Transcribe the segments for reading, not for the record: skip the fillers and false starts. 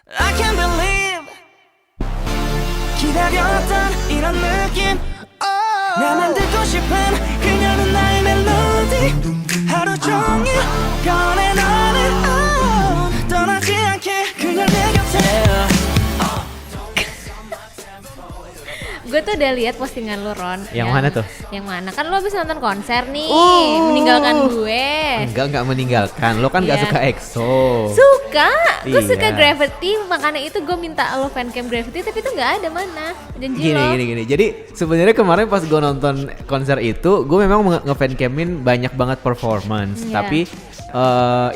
I can't believe 기다렸던 이런 느낌 나만 듣고 싶은 그녀는 나의 멜로디 하루 종일 꺼내 너는 떠나지 않게 그녀 내 곁에 Gue tuh udah lihat postingan lu, Ron. Yang mana tuh? Yang mana? Kan lu habis nonton konser nih, meninggalkan gue. Enggak meninggalkan. Lo kan enggak Iya. suka EXO. Suka, gue Iya. suka Gravity, makanya itu gue minta lo fancam Gravity, tapi itu nggak ada mana. Janji lo. Gini. Jadi sebenarnya kemarin pas gue nonton konser itu, gue memang nge-fancamin banyak banget performance. Iya. Tapi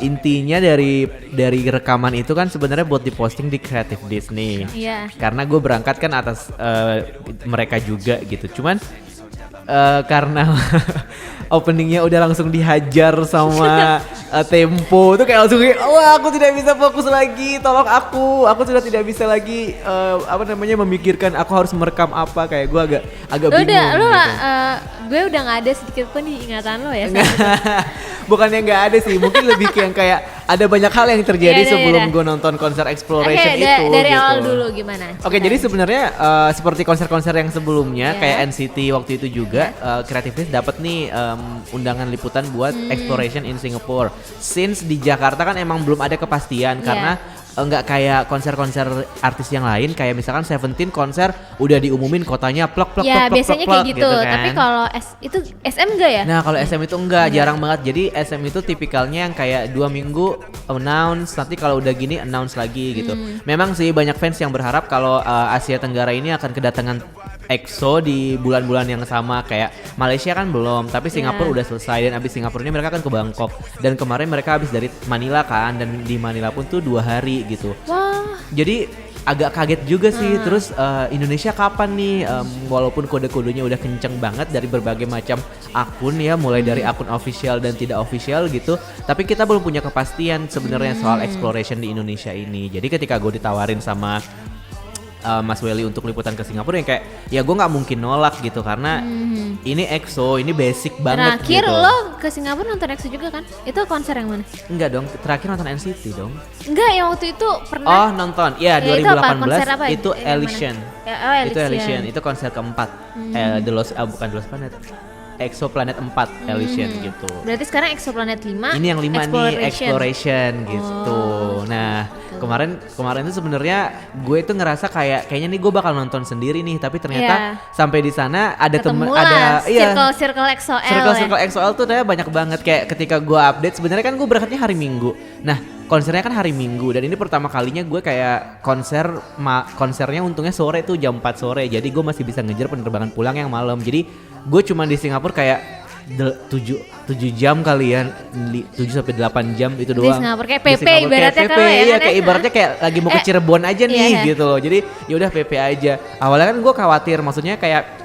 intinya dari rekaman itu kan sebenarnya buat diposting di Creative Disney. Iya. Karena gue berangkat kan atas mereka juga gitu. Cuman karena openingnya udah langsung dihajar sama Tempo tuh kayak langsung kayak, wah aku tidak bisa fokus lagi, tolong aku sudah tidak bisa lagi memikirkan aku harus merekam apa, kayak gue agak bingung Udah, lo gitu. gue udah nggak ada sedikit pun di ingatan lo ya. Bukannya nggak ada sih, mungkin lebih ke yang kayak ada banyak hal yang terjadi Iya, sebelum iya. gue nonton konser Exploration Oke, itu dari gitu. awal dulu gimana? Oke, jadi sebenarnya seperti konser-konser yang sebelumnya Iya. kayak NCT waktu itu juga Creative List dapat nih undangan liputan buat Exploration in Singapore. Since di Jakarta kan emang belum ada kepastian Iya. karena nggak kayak konser-konser artis yang lain, kayak misalkan Seventeen konser udah diumumin kotanya plek Ya biasanya kayak gitu, kan. tapi kalau itu SM enggak ya? Nah kalau SM itu enggak, jarang banget. Jadi SM itu tipikalnya yang kayak 2 minggu announce, nanti kalau udah gini announce lagi gitu. Memang sih banyak fans yang berharap kalau Asia Tenggara ini akan kedatangan EXO di bulan-bulan yang sama, kayak Malaysia kan belum, tapi Singapura udah selesai, dan abis Singapura ini mereka kan ke Bangkok, dan kemarin mereka abis dari Manila kan, dan di Manila pun tuh 2 hari gitu. Wah, Jadi agak kaget juga sih. Terus Indonesia kapan nih? Walaupun kode-kodenya udah kenceng banget dari berbagai macam akun ya, mulai dari akun official dan tidak official gitu. Tapi kita belum punya kepastian sebenarnya soal Exploration di Indonesia ini. Jadi ketika gue ditawarin sama Mas Welly untuk liputan ke Singapura, yang kayak ya gue nggak mungkin nolak gitu, karena ini EXO, ini basic banget terakhir gitu. lo ke Singapura nonton EXO juga kan? Itu konser yang mana? Enggak dong, terakhir nonton NCT dong. Enggak, yang waktu itu pernah. Oh nonton, ya Ya, itu apa? 2018 Konser apa? itu Yang mana? Elysian. Ya, oh, Itu Elysian, itu konser keempat. Bukan The Lost Planet, Exoplanet 4 Elysian gitu. Berarti sekarang Exoplanet 5. Ini yang 5 nih, Exploration gitu. Nah, kemarin tuh sebenarnya gue tuh ngerasa kayaknya nih gue bakal nonton sendiri nih, tapi ternyata sampai di sana ada temen, ada circle XOL circle XOL tuh ternyata banyak banget. Kayak ketika gue update, sebenarnya kan gue berangkatnya hari Minggu. Nah, konsernya kan hari Minggu, dan ini pertama kalinya gue kayak konsernya untungnya sore tuh, jam 4 sore. Jadi gue masih bisa ngejar penerbangan pulang yang malam. Jadi gue cuma di Singapura kayak 7 jam kali ya, 7 sampai 8 jam itu doang. Di Singapura kayak Di PP Singapura ibaratnya kayak PP, kalau ya iya, kan kayak ya? ibaratnya kayak lagi mau ke Cirebon aja nih iya. gitu loh. Jadi ya udah PP aja. Awalnya kan gue khawatir, maksudnya kayak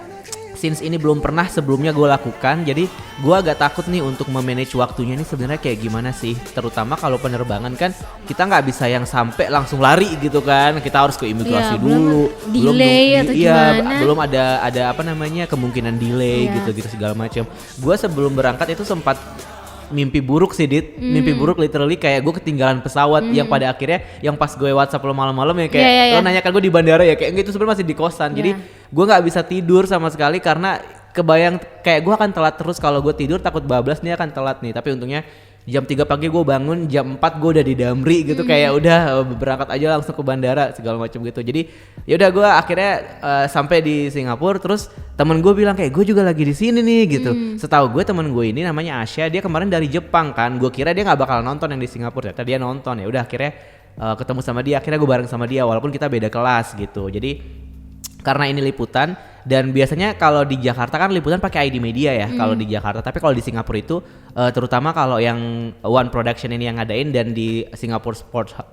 since ini belum pernah sebelumnya gue lakukan, jadi gue agak takut nih untuk memanage waktunya ini sebenarnya kayak gimana sih. Terutama kalau penerbangan kan kita nggak bisa yang sampai langsung lari gitu kan, kita harus ke imigrasi Iya, dulu, delay atau gimana. belum ada kemungkinan delay Iya. gitu segala macam. Gue sebelum berangkat itu sempat mimpi buruk sih, Dit. Mimpi buruk literally kayak gue ketinggalan pesawat, yang pada akhirnya yang pas gue WhatsApp lo malam-malam ya kayak Iya. lo nanyakan gue di bandara ya, kayak itu sebenarnya masih di kosan. Jadi gue nggak bisa tidur sama sekali karena kebayang kayak gue akan telat terus. Kalau gue tidur takut bablas nih akan telat nih. Tapi untungnya jam 3 pagi gue bangun, jam 4 gue udah di Damri gitu, kayak udah berangkat aja langsung ke bandara segala macam gitu. Jadi ya udah gue akhirnya sampai di Singapura. Terus temen gue bilang kayak gue juga lagi di sini nih gitu. Setahu gue temen gue ini namanya Asya, dia kemarin dari Jepang kan. Gue kira dia nggak bakal nonton yang di Singapura, ternyata dia nonton. Ya udah akhirnya ketemu sama dia, akhirnya gue bareng sama dia walaupun kita beda kelas gitu. Jadi karena ini liputan, dan biasanya kalau di Jakarta kan liputan pakai ID Media ya kalau di Jakarta, tapi kalau di Singapura itu terutama kalau yang One Production ini yang ngadain, dan di Singapore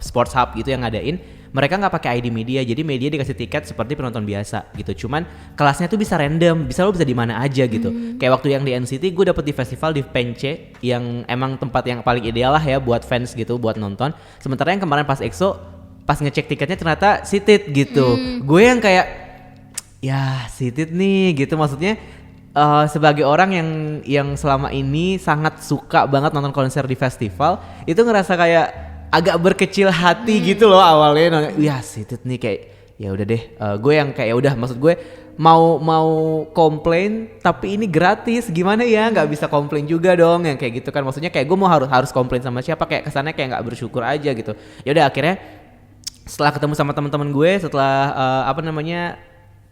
Sports Hub itu yang ngadain, mereka nggak pakai ID Media. Jadi media dikasih tiket seperti penonton biasa gitu, cuman kelasnya tuh bisa random, lo bisa di mana aja gitu. Kayak waktu yang di NCT gue dapet di festival di Pence, yang emang tempat yang paling ideal lah ya buat fans gitu, buat nonton. Sementara yang kemarin pas EXO, pas ngecek tiketnya ternyata seated gitu. Gue yang kayak ya seated nih gitu, maksudnya sebagai orang yang selama ini sangat suka banget nonton konser di festival, itu ngerasa kayak agak berkecil hati gitu loh awalnya. Wih Sitit nih kayak ya udah deh, gue yang kayak ya udah, maksud gue mau komplain tapi ini gratis gimana ya, nggak bisa komplain juga dong yang kayak gitu kan, maksudnya kayak gue mau harus komplain sama siapa, kayak kesannya kayak nggak bersyukur aja gitu. Ya udah akhirnya setelah ketemu sama teman-teman gue, setelah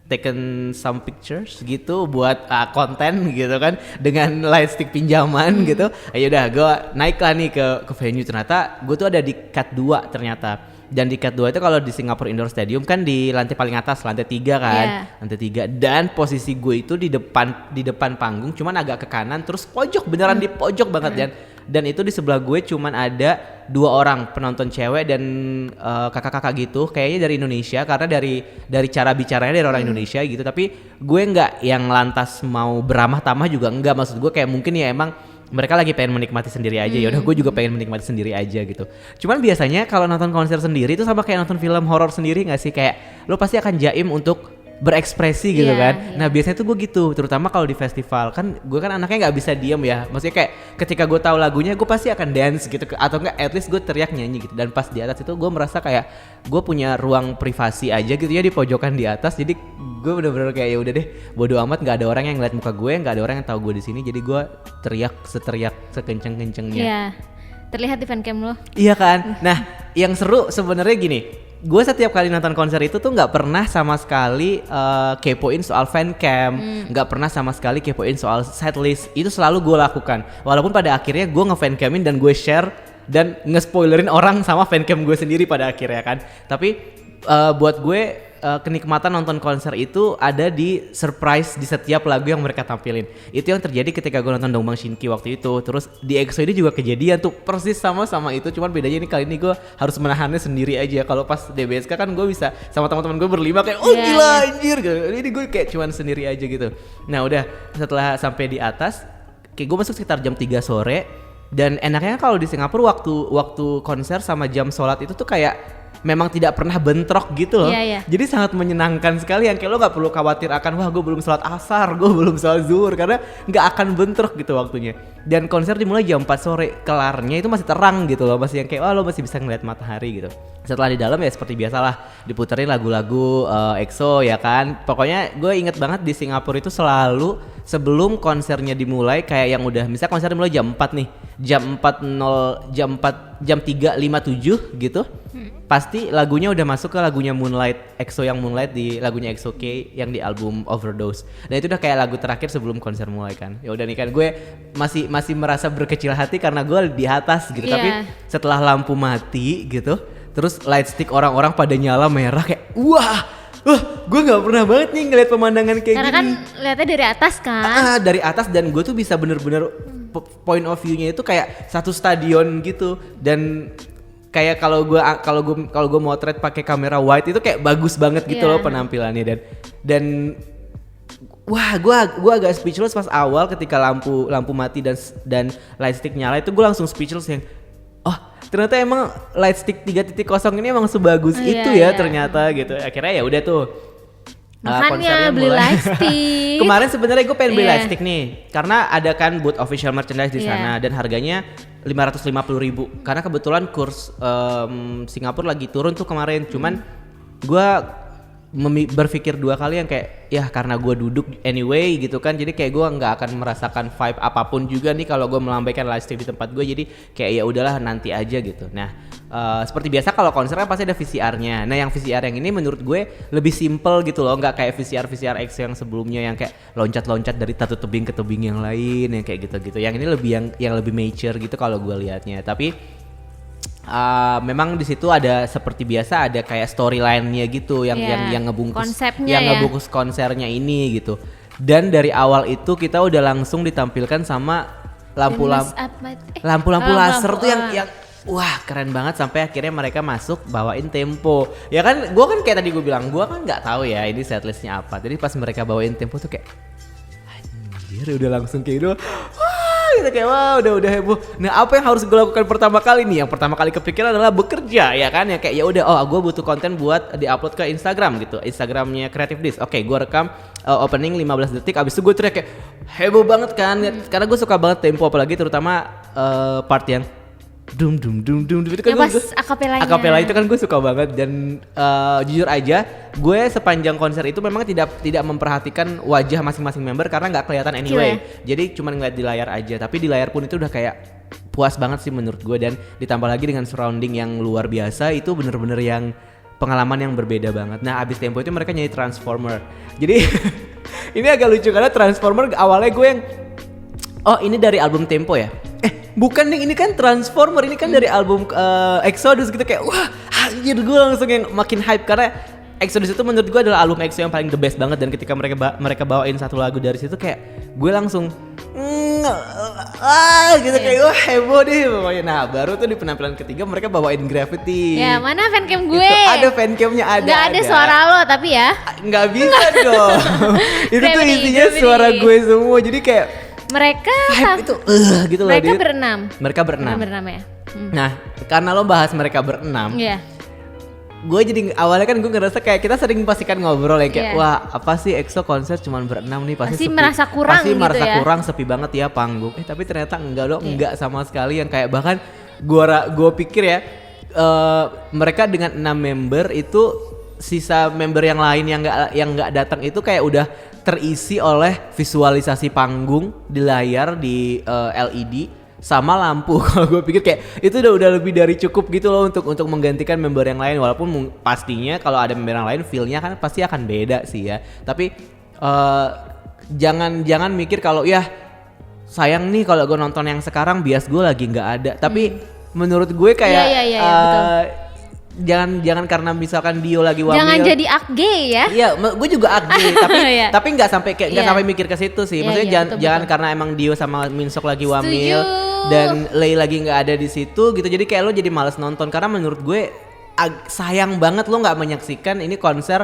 taken some pictures gitu buat konten gitu kan dengan lightstick pinjaman gitu. Ya udah gue naik lah nih ke venue, ternyata gue tuh ada di cut 2 ternyata. Dan di cut 2 itu kalau di Singapore Indoor Stadium kan di lantai paling atas, lantai 3 kan. Lantai 3, dan posisi gue itu di depan panggung, cuman agak ke kanan terus pojok, beneran di pojok banget. Dan itu di sebelah gue cuman ada 2 orang penonton cewek dan kakak-kakak gitu, kayaknya dari Indonesia karena dari cara bicaranya dari orang Indonesia gitu. Tapi gue nggak yang lantas mau beramah tamah juga enggak, maksud gue kayak mungkin ya emang mereka lagi pengen menikmati sendiri aja. Ya udah gue juga pengen menikmati sendiri aja gitu. Cuman biasanya kalau nonton konser sendiri itu sama kayak nonton film horor sendiri nggak sih, kayak lo pasti akan jaim untuk berekspresi gitu kan. Nah biasanya tuh gue gitu, terutama kalau di festival kan, gue kan anaknya nggak bisa diem ya, maksudnya kayak ketika gue tahu lagunya gue pasti akan dance gitu, atau enggak at least gue teriak nyanyi gitu. Dan pas di atas itu gue merasa kayak gue punya ruang privasi aja gitu ya di pojokan di atas, jadi gue bener-bener kayak ya udah deh bodo amat, nggak ada orang yang ngeliat muka gue, nggak ada orang yang tahu gue di sini, jadi gue teriak sekenceng-kencengnya. Iya, terlihat di fancam lo. Iya kan. Nah yang seru sebenarnya gini, gue setiap kali nonton konser itu tuh nggak pernah sama sekali kepoin soal fancam, nggak pernah sama sekali kepoin soal setlist. Itu selalu gue lakukan, walaupun pada akhirnya gue ngefancamin dan gue share dan nge-spoilerin orang sama fancam gue sendiri pada akhirnya kan. Tapi buat gue kenikmatan nonton konser itu ada di surprise di setiap lagu yang mereka tampilin. Itu yang terjadi ketika gue nonton Dongbang Shinki waktu itu. Terus di EXO ini juga kejadian tuh persis sama itu, cuman bedanya ini kali ini gue harus menahannya sendiri aja. Kalau pas DBSK kan gue bisa sama teman-teman gue berlima kayak gila anjir gitu. Ini gue kayak cuman sendiri aja gitu. Nah udah setelah sampai di atas, kayak gue masuk sekitar jam 3 sore. Dan enaknya kalau di Singapura waktu konser sama jam sholat itu tuh kayak memang tidak pernah bentrok gitu loh. Jadi sangat menyenangkan sekali, yang kayak lo gak perlu khawatir akan wah gue belum sholat asar, gue belum sholat zuhur, karena gak akan bentrok gitu waktunya. Dan konser dimulai jam 4 sore, kelarnya itu masih terang gitu loh, masih yang kayak wah lo masih bisa ngeliat matahari gitu. Setelah di dalam ya seperti biasalah diputerin lagu-lagu EXO ya kan. Pokoknya gue inget banget di Singapura itu selalu sebelum konsernya dimulai, kayak yang udah misalnya konser dimulai jam 4 nih, jam 3.57 gitu. Pasti lagunya udah masuk ke lagunya Moonlight, EXO yang Moonlight di lagunya EXO-K yang di album Overdose. Dan itu udah kayak lagu terakhir sebelum konser mulai kan. Ya udah nih kan gue masih merasa berkecil hati karena gue di atas gitu. Tapi setelah lampu mati gitu, terus light stick orang-orang pada nyala merah kayak wah, gue nggak pernah banget nih ngeliat pemandangan kayak karena gini. Karena kan lihatnya dari atas kan. Dari atas, dan gue tuh bisa bener-bener point of view-nya itu kayak satu stadion gitu. Dan kayak kalau gue motret pakai kamera wide itu kayak bagus banget gitu loh penampilannya. Dan wah gue agak speechless pas awal ketika lampu mati dan light stick nyala itu, gue langsung speechless yang oh ternyata emang light stick 3.0 ini emang sebagus itu ya ternyata gitu. Akhirnya ya udah tuh makanya beli lightstick. Kemarin sebenarnya gue pengen beli lightstick nih karena ada kan booth official merchandise di sana dan harganya 550.000 karena kebetulan kurs Singapura lagi turun tuh kemarin. Cuman gue berpikir 2 kali yang kayak ya karena gue duduk anyway gitu kan, jadi kayak gue nggak akan merasakan vibe apapun juga nih kalau gue melambaikan lightstick di tempat gue, jadi kayak ya udahlah nanti aja gitu. Nah seperti biasa kalau konser kan pasti ada VCR-nya. Nah yang VCR yang ini menurut gue lebih simple gitu loh, nggak kayak VCR EXO yang sebelumnya yang kayak loncat-loncat dari satu tebing ke tebing yang lain yang kayak gitu-gitu. Yang ini lebih yang lebih mature gitu kalau gue liatnya. Tapi memang di situ ada seperti biasa ada kayak storyline-nya gitu yang ngebungkus konsepnya ngebungkus konsernya ini gitu. Dan dari awal itu kita udah langsung ditampilkan sama lampu-lampu laser tuh yang wah keren banget, sampai akhirnya mereka masuk bawain tempo. Ya kan gue kan kayak tadi gue bilang gue kan nggak tahu ya ini setlistnya apa. Jadi pas mereka bawain tempo tuh kayak anjir udah langsung kayak gitu. Gitu kayak wah udah heboh. Nah apa yang harus gue lakukan pertama kali nih? Yang pertama kali kepikiran adalah bekerja ya kan, ya kayak ya udah gue butuh konten buat diupload ke Instagram gitu, Instagramnya Creative Dish. Oke, gue rekam opening 15 detik, abis itu gue teriak kayak heboh banget kan, karena gue suka banget tempo, apalagi terutama part yang dum dum dum dum itu kan Yang pas akapelanya. akapela itu kan gue suka banget dan jujur aja gue sepanjang konser itu memang tidak memperhatikan wajah masing-masing member karena nggak kelihatan anyway. Jadi cuma ngeliat di layar aja, tapi di layar pun itu udah kayak puas banget sih menurut gue, dan ditambah lagi dengan surrounding yang luar biasa, itu bener-bener yang pengalaman yang berbeda banget. Nah abis Tempo itu mereka nyanyi Transformer, jadi ini agak lucu karena Transformer awalnya gue yang oh ini dari album Tempo ya? Bukan nih, ini kan Transformer, ini kan dari album Exodus gitu, kayak wah anjir, gue langsung yang makin hype karena Exodus itu menurut gue adalah album EXO yang paling the best banget, dan ketika mereka bawain satu lagu dari situ kayak gue langsung gitu kayak wah heboh deh pokoknya. Nah baru tuh di penampilan ketiga mereka bawain Gravity. Ya mana fancam gue? Itu ada fancamnya, Nggak ada suara lo tapi ya. Nggak bisa dong. Itu tuh isinya suara gue semua, jadi kayak mereka hype itu gitu loh. Mereka berenam. Mereka berenam. Berenam ya. Nah karena lo bahas mereka berenam, Iya. gue jadi awalnya kan gue ngerasa kayak kita sering pastikan ngobrol ya kayak Iya. wah apa sih EXO konser cuman berenam nih, pasti sepi, merasa kurang pasti gitu merasa ya. kurang, sepi banget ya panggung. Tapi ternyata enggak loh, enggak sama sekali, yang kayak bahkan gue pikir ya mereka dengan 6 member itu sisa member yang lain yang nggak datang itu kayak udah terisi oleh visualisasi panggung di layar di LED sama lampu. Kalau gue pikir kayak itu udah lebih dari cukup gitu loh untuk menggantikan member yang lain, walaupun pastinya kalau ada member yang lain feel-nya kan pasti akan beda sih ya. Tapi jangan mikir kalau ya sayang nih kalau gue nonton yang sekarang bias gue lagi nggak ada. Tapi menurut gue kayak Iya, jangan karena misalkan Dio lagi wamil. Jangan jadi akge ya. Iya, gue juga agri tapi nggak sampai Iya. sampai mikir ke situ sih. Maksudnya jangan karena emang Dio sama Minsok lagi wamil dan Lay lagi nggak ada di situ gitu. Jadi kayak lo jadi malas nonton, karena menurut gue sayang banget lo nggak menyaksikan ini konser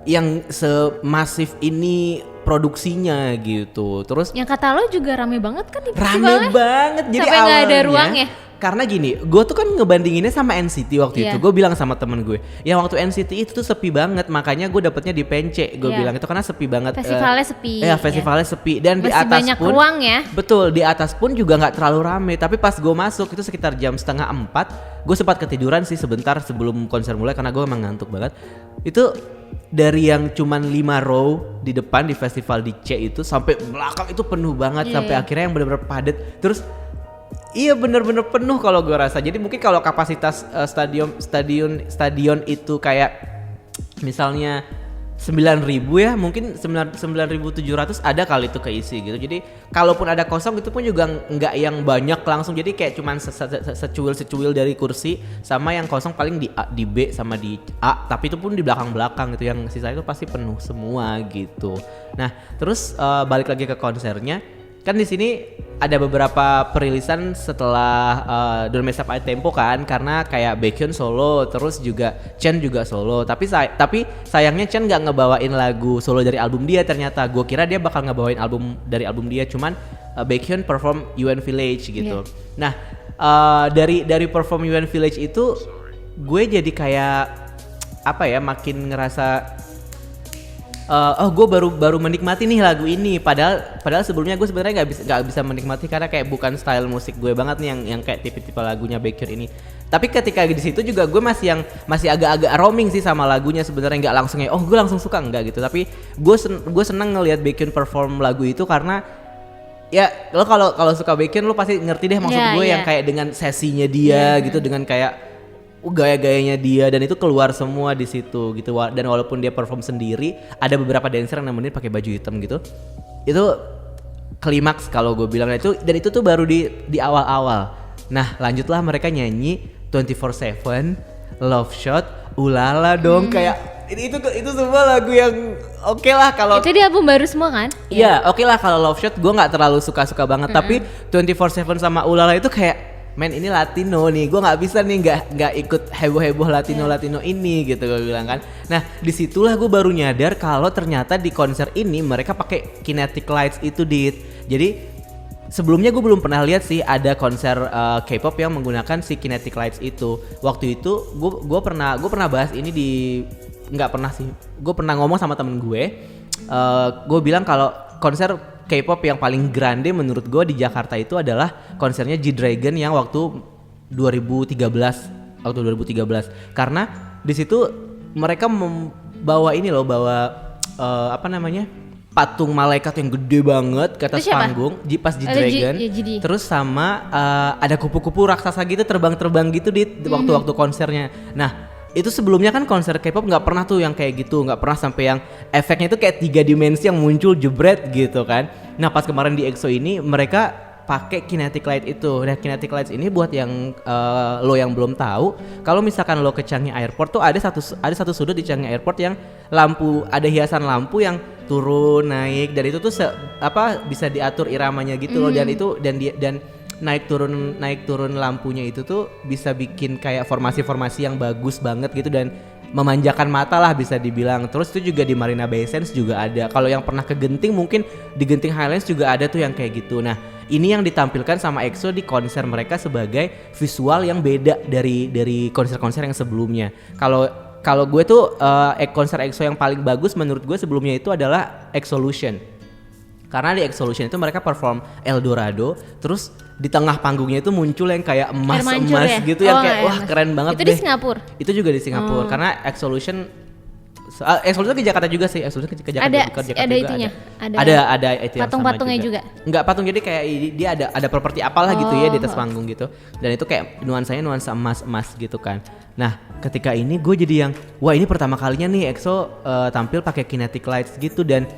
yang semasif ini produksinya gitu. Terus yang kata lo juga rame banget kan di rame banget. Jadi sampai nggak ada awalnya ruang ya. Karena gini, gue tuh kan ngebandinginnya sama NCT waktu itu. Gue bilang sama temen gue, yang waktu NCT itu tuh sepi banget, makanya gue dapetnya di Pence. Gue bilang itu karena sepi banget. Festivalnya sepi. Iya, festivalnya sepi, dan masih di atas banyak pun ruang ya. Betul, di atas pun juga nggak terlalu rame. Tapi pas gue masuk itu sekitar jam 3:30, gue sempat ketiduran sih sebentar sebelum konser mulai karena gue emang ngantuk banget. Itu dari yang cuman 5 row di depan di festival di C itu sampai belakang itu penuh banget, sampai akhirnya yang benar-benar padat. Terus iya bener-bener penuh kalau gue rasa. Jadi mungkin kalau kapasitas stadion itu kayak misalnya 9.000 ya, mungkin 9.700 ada kali itu keisi gitu. Jadi kalaupun ada kosong itu pun juga nggak yang banyak langsung. Jadi kayak cuman secuil dari kursi, sama yang kosong paling di A, di B sama di A. Tapi itu pun di belakang-belakang gitu. Yang sisa itu pasti penuh semua gitu. Nah terus balik lagi ke konsernya. Kan di sini ada beberapa perilisan setelah Don't Mess Up My Tempo kan, karena kayak Baekhyun solo, terus juga Chen juga solo. Tapi sayangnya Chen nggak ngebawain lagu solo dari album dia ternyata. Gue kira dia bakal ngebawain album dari album dia, cuman Baekhyun perform UN Village gitu. Nah dari perform UN Village itu gue jadi kayak apa ya, makin ngerasa gue baru menikmati nih lagu ini, padahal sebelumnya gue sebenarnya nggak bisa menikmati karena kayak bukan style musik gue banget nih yang kayak tipe-tipe lagunya Baekhyun ini. Tapi ketika di situ juga gue masih agak-agak roaming sih sama lagunya sebenarnya, nggak langsung gue langsung suka enggak gitu. Tapi gue seneng ngelihat Baekhyun perform lagu itu karena ya lo kalau suka Baekhyun lo pasti ngerti deh maksud gue yang kayak dengan sesinya dia gitu, dengan kayak gaya-gayanya dia, dan itu keluar semua di situ gitu. Dan walaupun dia perform sendiri, ada beberapa dancer yang nemenin pakai baju hitam gitu. Itu klimaks kalau gue bilang itu, dan itu tuh baru di awal-awal. Nah, lanjutlah mereka nyanyi 24/7, Love Shot, Ulala dong, kayak itu semua lagu yang oke lah kalau itu di album baru semua kan? Iya, oke lah kalau Love Shot gue nggak terlalu suka banget, tapi 24/7 sama Ulala itu kayak men ini Latino nih, gue nggak bisa nih nggak ikut heboh Latino ini gitu gue bilang kan. Nah disitulah gue baru nyadar kalau ternyata di konser ini mereka pakai kinetic lights itu Jadi sebelumnya gue belum pernah lihat sih ada konser K-pop yang menggunakan si kinetic lights itu. Waktu itu gue pernah bahas ini gue pernah ngomong sama temen gue. Gue bilang kalau konser K-pop yang paling grande menurut gue di Jakarta itu adalah konsernya G-Dragon yang waktu 2013 waktu 2013 karena di situ mereka membawa ini loh bawa apa namanya patung malaikat yang gede banget ke atas panggung pas di Dragon terus sama ada kupu-kupu raksasa gitu terbang-terbang gitu di waktu-waktu konsernya. Nah itu sebelumnya kan konser K-pop nggak pernah tuh yang kayak gitu, nggak pernah sampai yang efeknya itu kayak 3 dimensi yang muncul jebret gitu kan. Nah pas kemarin di EXO ini mereka pakai kinetic light itu. Nah kinetic lights ini buat yang lo yang belum tahu, kalau misalkan lo ke Changi Airport tuh ada satu sudut di Changi Airport yang ada hiasan lampu yang turun naik dan itu tuh bisa diatur iramanya gitu loh dan naik turun lampunya itu tuh bisa bikin kayak formasi-formasi yang bagus banget gitu dan memanjakan mata lah bisa dibilang. Terus itu juga di Marina Bay Sands juga ada. Kalau yang pernah ke Genting mungkin di Genting Highlands juga ada tuh yang kayak gitu. Nah ini yang ditampilkan sama EXO di konser mereka sebagai visual yang beda dari konser-konser yang sebelumnya. Kalau gue tuh konser EXO yang paling bagus menurut gue sebelumnya itu adalah EXO-lution. Karena di EXO-lution itu mereka perform Eldorado, terus di tengah panggungnya itu muncul yang kayak emas ya? gitu yang kayak wah keren banget itu deh. Itu di Singapura? Itu juga di Singapura karena EXO-lution ke Jakarta juga sih. EXO-lution ke Jakarta ada juga itunya? Ada itu yang patung-patungnya sama juga? Enggak patung, jadi kayak dia ada properti apalah gitu ya di atas panggung gitu. Dan itu kayak nuansa emas gitu kan. Nah ketika ini gue jadi yang wah ini pertama kalinya nih EXO tampil pakai kinetic lights gitu. Dan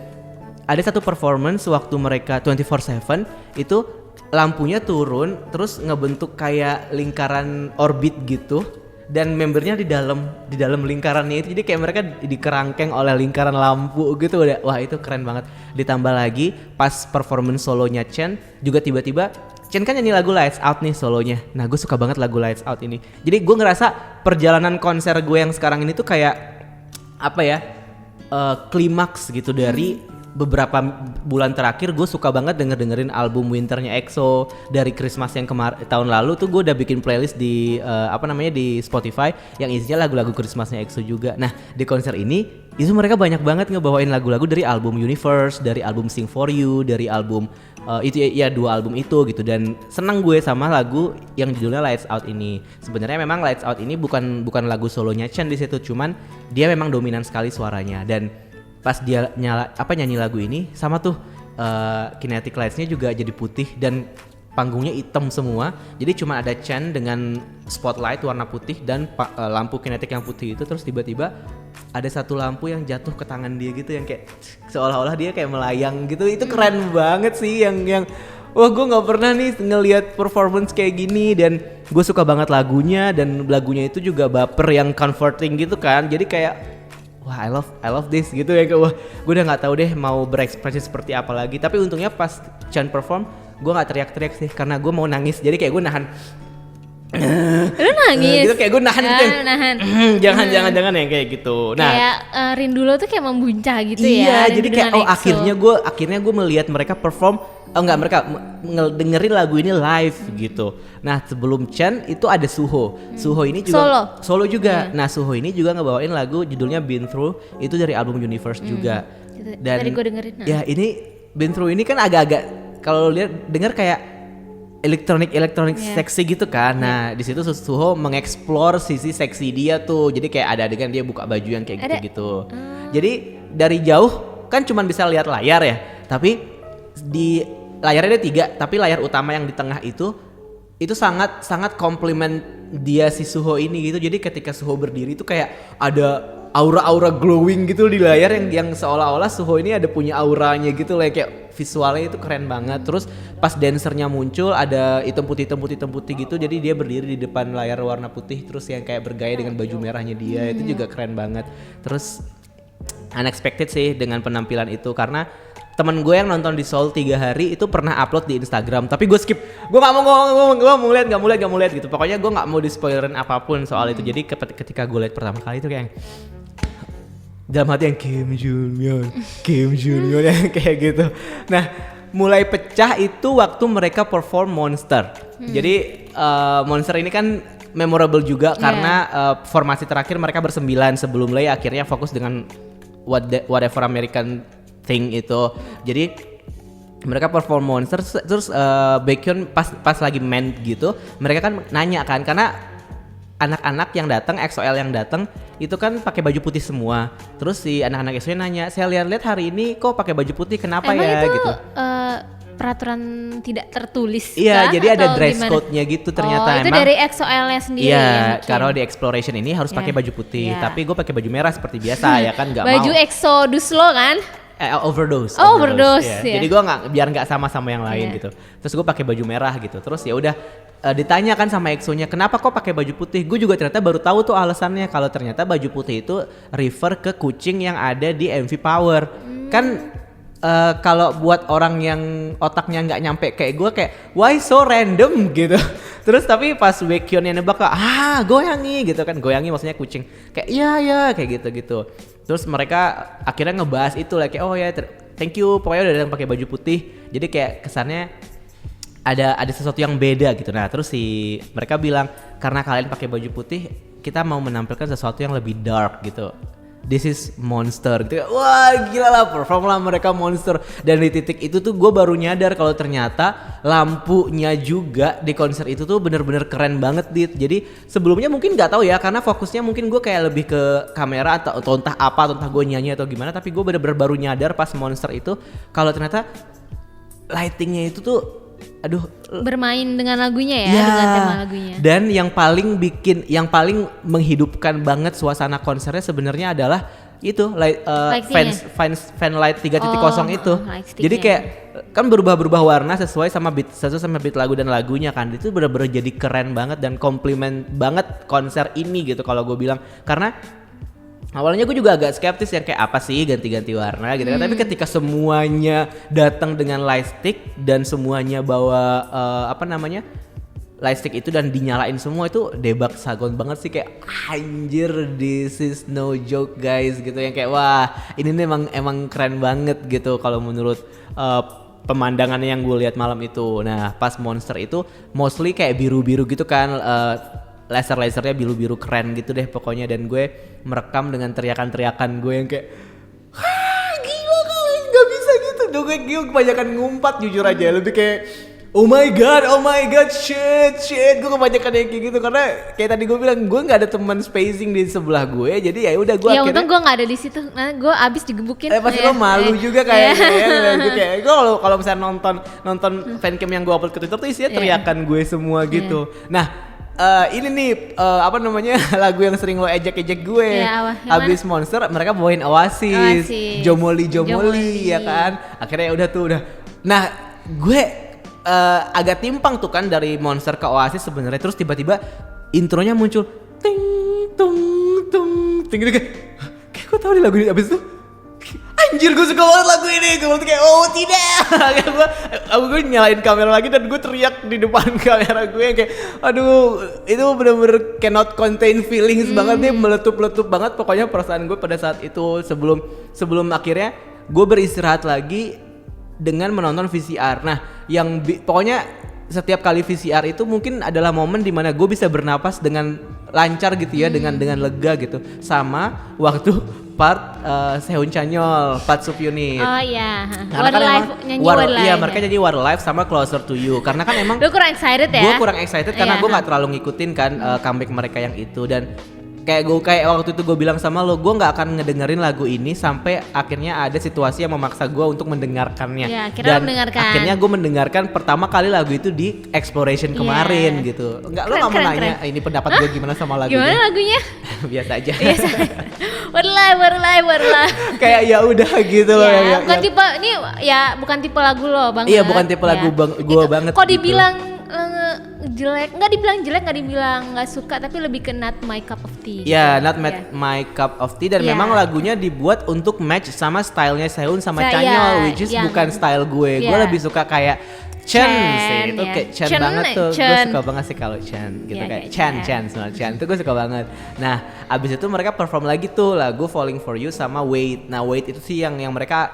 ada satu performance waktu mereka 24/7 itu lampunya turun terus ngebentuk kayak lingkaran orbit gitu dan membernya di dalam lingkarannya itu, jadi kayak mereka dikerangkeng oleh lingkaran lampu gitu. Wah itu keren banget. Ditambah lagi pas performance solonya Chen juga tiba-tiba Chen kan nyanyi lagu Lights Out nih solonya. Nah gue suka banget lagu Lights Out ini. Jadi gue ngerasa perjalanan konser gue yang sekarang ini tuh kayak apa ya, klimaks gitu dari beberapa bulan terakhir. Gue suka banget dengerin album winternya EXO dari Christmas yang tahun lalu tuh. Gue udah bikin playlist di di Spotify yang isinya lagu-lagu Christmasnya EXO juga. Nah di konser ini itu mereka banyak banget ngebawain lagu-lagu dari album Universe, dari album Sing For You, dari album itu ya 2 album itu gitu. Dan senang gue sama lagu yang judulnya Lights Out ini. Sebenarnya memang Lights Out ini bukan lagu solonya Chen di situ, cuman dia memang dominan sekali suaranya. Dan pas dia nyanyi lagu ini sama tuh kinetic lights-nya juga jadi putih dan panggungnya hitam semua. Jadi cuma ada Chen dengan spotlight warna putih dan lampu kinetik yang putih itu. Terus tiba-tiba ada satu lampu yang jatuh ke tangan dia gitu yang kayak seolah-olah dia kayak melayang gitu. Itu keren banget sih yang wah gue nggak pernah nih ngelihat performance kayak gini. Dan gue suka banget lagunya, dan lagunya itu juga baper yang comforting gitu kan. Jadi kayak wah I love this gitu ya. Wah gue udah nggak tahu deh mau berekspresi seperti apa lagi. Tapi untungnya pas Chan perform gue nggak teriak-teriak sih karena gue mau nangis. Jadi kayak gue nahan. Lu nangis? Gitu kayak gue nahan gitu. Nahan. Jangan yang kayak gitu. Nah kayak rindu lo tuh kayak membuncah gitu iya, ya. Jadi kayak akhirnya gue melihat mereka perform. Mereka dengerin lagu ini live gitu. Nah sebelum Chen itu ada Suho. Suho ini juga solo juga. Nah Suho ini juga ngebawain lagu judulnya Been Through, itu dari album Universe juga. Dan tadi gue dengerin. Ya ini Been Through ini kan agak-agak kalau lihat denger kayak elektronik seksi gitu kan. Nah di situ Suho mengeksplor sisi seksi dia tuh. Jadi kayak ada adegan dia buka baju yang kayak gitu-gitu. Jadi dari jauh kan cuman bisa lihat layar ya. Tapi di layarnya ada 3, tapi layar utama yang di tengah itu sangat komplimen dia si Suho ini gitu. Jadi ketika Suho berdiri itu kayak ada aura-aura glowing gitu di layar yang seolah-olah Suho ini ada punya auranya gitu lah, kayak visualnya itu keren banget. Terus pas dancernya muncul ada hitam putih gitu, jadi dia berdiri di depan layar warna putih terus yang kayak bergaya dengan baju merahnya dia. Itu juga keren banget. Terus unexpected sih dengan penampilan itu, karena temen gue yang nonton di Seoul 3 hari itu pernah upload di Instagram, tapi gue skip. Gue nggak mau lihat gitu. Pokoknya gue nggak mau di spoilerin apapun soal itu. Jadi ketika gue lihat pertama kali itu kayak dalam hati yang Kim Junior yang kayak gitu. Nah mulai pecah itu waktu mereka perform Monster. Jadi Monster ini kan memorable juga karena formasi terakhir mereka bersembilan sebelum Lay akhirnya fokus dengan Whatever American Thing itu. Jadi mereka perform Monster terus Baekhyun pas lagi main gitu, mereka kan nanya kan karena anak-anak yang datang, EXO-L yang datang itu kan pakai baju putih semua. Terus si anak-anak EXO nanya, "Saya lihat-lihat hari ini kok pakai baju putih, kenapa Emang ya?" itu, gitu. Peraturan tidak tertulis Iya, kah? jadi ada Atau dress gimana? code-nya gitu ternyata. Oh, itu emang. dari EXO-L-nya sendiri Iya, yang bikin. karena di Exploration ini harus pakai Iya. baju putih, Iya. tapi gue pakai baju merah seperti biasa ya kan, nggak mau. Baju Exodus lo kan? Overdose. Oh, overdose, ya. ya. Jadi gue biar nggak sama yang lain Iya. gitu. Terus gue pakai baju merah gitu. Terus ya udah ditanya kan sama EXO-nya, kenapa kok pakai baju putih? Gue juga ternyata baru tahu tuh alasannya kalau ternyata baju putih itu refer ke kucing yang ada di MV Power. Kan kalau buat orang yang otaknya nggak nyampe kayak gue kayak why so random gitu. Terus tapi pas Baekhyun yang nebak goyangi gitu kan, goyangi maksudnya kucing kayak iya kayak gitu. Terus mereka akhirnya ngebahas itu lah kayak oh ya thank you pokoknya udah datang pakai baju putih. Jadi kayak kesannya ada sesuatu yang beda gitu. Nah terus mereka bilang karena kalian pakai baju putih kita mau menampilkan sesuatu yang lebih dark gitu. This is Monster gitu. Wah gila lah, perform lah mereka Monster. Dan di titik itu tuh gue baru nyadar kalau ternyata lampunya juga di konser itu tuh bener-bener keren banget Dit. Jadi sebelumnya mungkin gak tahu ya, karena fokusnya mungkin gue kayak lebih ke kamera atau entah apa, entah gue nyanyi atau gimana. Tapi gue bener-bener baru nyadar pas Monster itu kalau ternyata lightingnya itu tuh Bermain dengan lagunya ya, dengan tema lagunya. Dan yang paling menghidupkan banget suasana konsernya sebenarnya adalah itu fan light 3.0 itu. Jadi kayak kan berubah warna sesuai sama beat lagu dan lagunya kan. Itu benar-benar jadi keren banget dan komplimen banget konser ini gitu kalau gue bilang. Karena awalnya gue juga agak skeptis yang kayak apa sih ganti-ganti warna gitu kan. Tapi ketika semuanya datang dengan light stick dan semuanya bawa light stick itu dan dinyalain semua, itu debak sagon banget sih, kayak anjir this is no joke guys gitu, yang kayak wah ini nih emang keren banget gitu kalau menurut pemandangannya yang gue lihat malam itu. Nah pas Monster itu mostly kayak biru-biru gitu kan, laser-lasernya biru-biru keren gitu deh pokoknya. Dan gue merekam dengan teriakan-teriakan gue yang kayak gila kali gak bisa gitu. Gue kebanyakan ngumpat jujur aja, lebih kayak oh my god shit gue kebanyakan yang kayak gitu. Karena kayak tadi gue bilang gue gak ada teman spacing di sebelah gue, jadi ya udah gue ya akhirnya untung gue gak ada di situ, nah gue abis digebukin. pasti lo malu juga kayaknya ya. Kayak gue kalau misalnya nonton fancam yang gue upload ke Twitter tuh isinya teriakan gue semua gitu. Nah ini nih lagu yang sering lo ejek-ejek gue. Abis Monster mereka bawain Oasis. Jomoli ya kan. Akhirnya udah. Nah gue agak timpang tuh kan dari Monster ke Oasis sebenarnya. Terus tiba-tiba intronya muncul ting tung ting gitu kayak gue tau nih lagu ini. Abis itu anjir gue suka banget lagu ini. Gue kayak oh tidak. Gue nyalain kamera lagi dan gue teriak di depan kamera gue kayak aduh itu bener-bener cannot contain feelings banget nih, meletup banget pokoknya perasaan gue pada saat itu. Sebelum akhirnya gue beristirahat lagi dengan menonton VCR. Nah yang pokoknya setiap kali VCR itu mungkin adalah momen dimana gue bisa bernapas dengan lancar gitu ya, dengan lega gitu. Sama waktu part Sehun Chanyol, part Sub Unit. Oh iya. Wildlife, nyanyi Wildlife. Iya mereka nyanyi Wildlife sama Closer to You. Karena kan emang lu kurang excited ya? Gue kurang excited karena gue gak terlalu ngikutin kan comeback mereka yang itu. Dan kayak waktu itu gue bilang sama lo, gue nggak akan ngedengerin lagu ini sampai akhirnya ada situasi yang memaksa gue untuk mendengarkannya. Ya, akhirnya gue mendengarkan pertama kali lagu itu di Exploration kemarin gitu. Enggak, lo nggak mau nanya ini pendapat gue gimana sama lagunya? Gimana lagunya? Biasa aja. Wildlife. Kayak ya udah gitu loh. Ya, bukan tipe ini ya, bukan tipe lagu lo banget. Iya, bukan tipe lagu gue banget. Kok dibilang jelek, nggak dibilang nggak suka, tapi lebih ke not my cup of tea. Ya, not my cup of tea. Dan memang lagunya dibuat untuk match sama stylenya Sehun sama Chanyol, which is bukan style gue. Gue lebih suka kayak Chen sih itu ya. kayak Chen banget tuh, gue suka banget sih kalau Chen gitu, Iya, kayak kayak Chen itu gue suka banget. Nah abis itu mereka perform lagi tuh lagu Falling For You sama Wait. Nah Wait itu sih yang mereka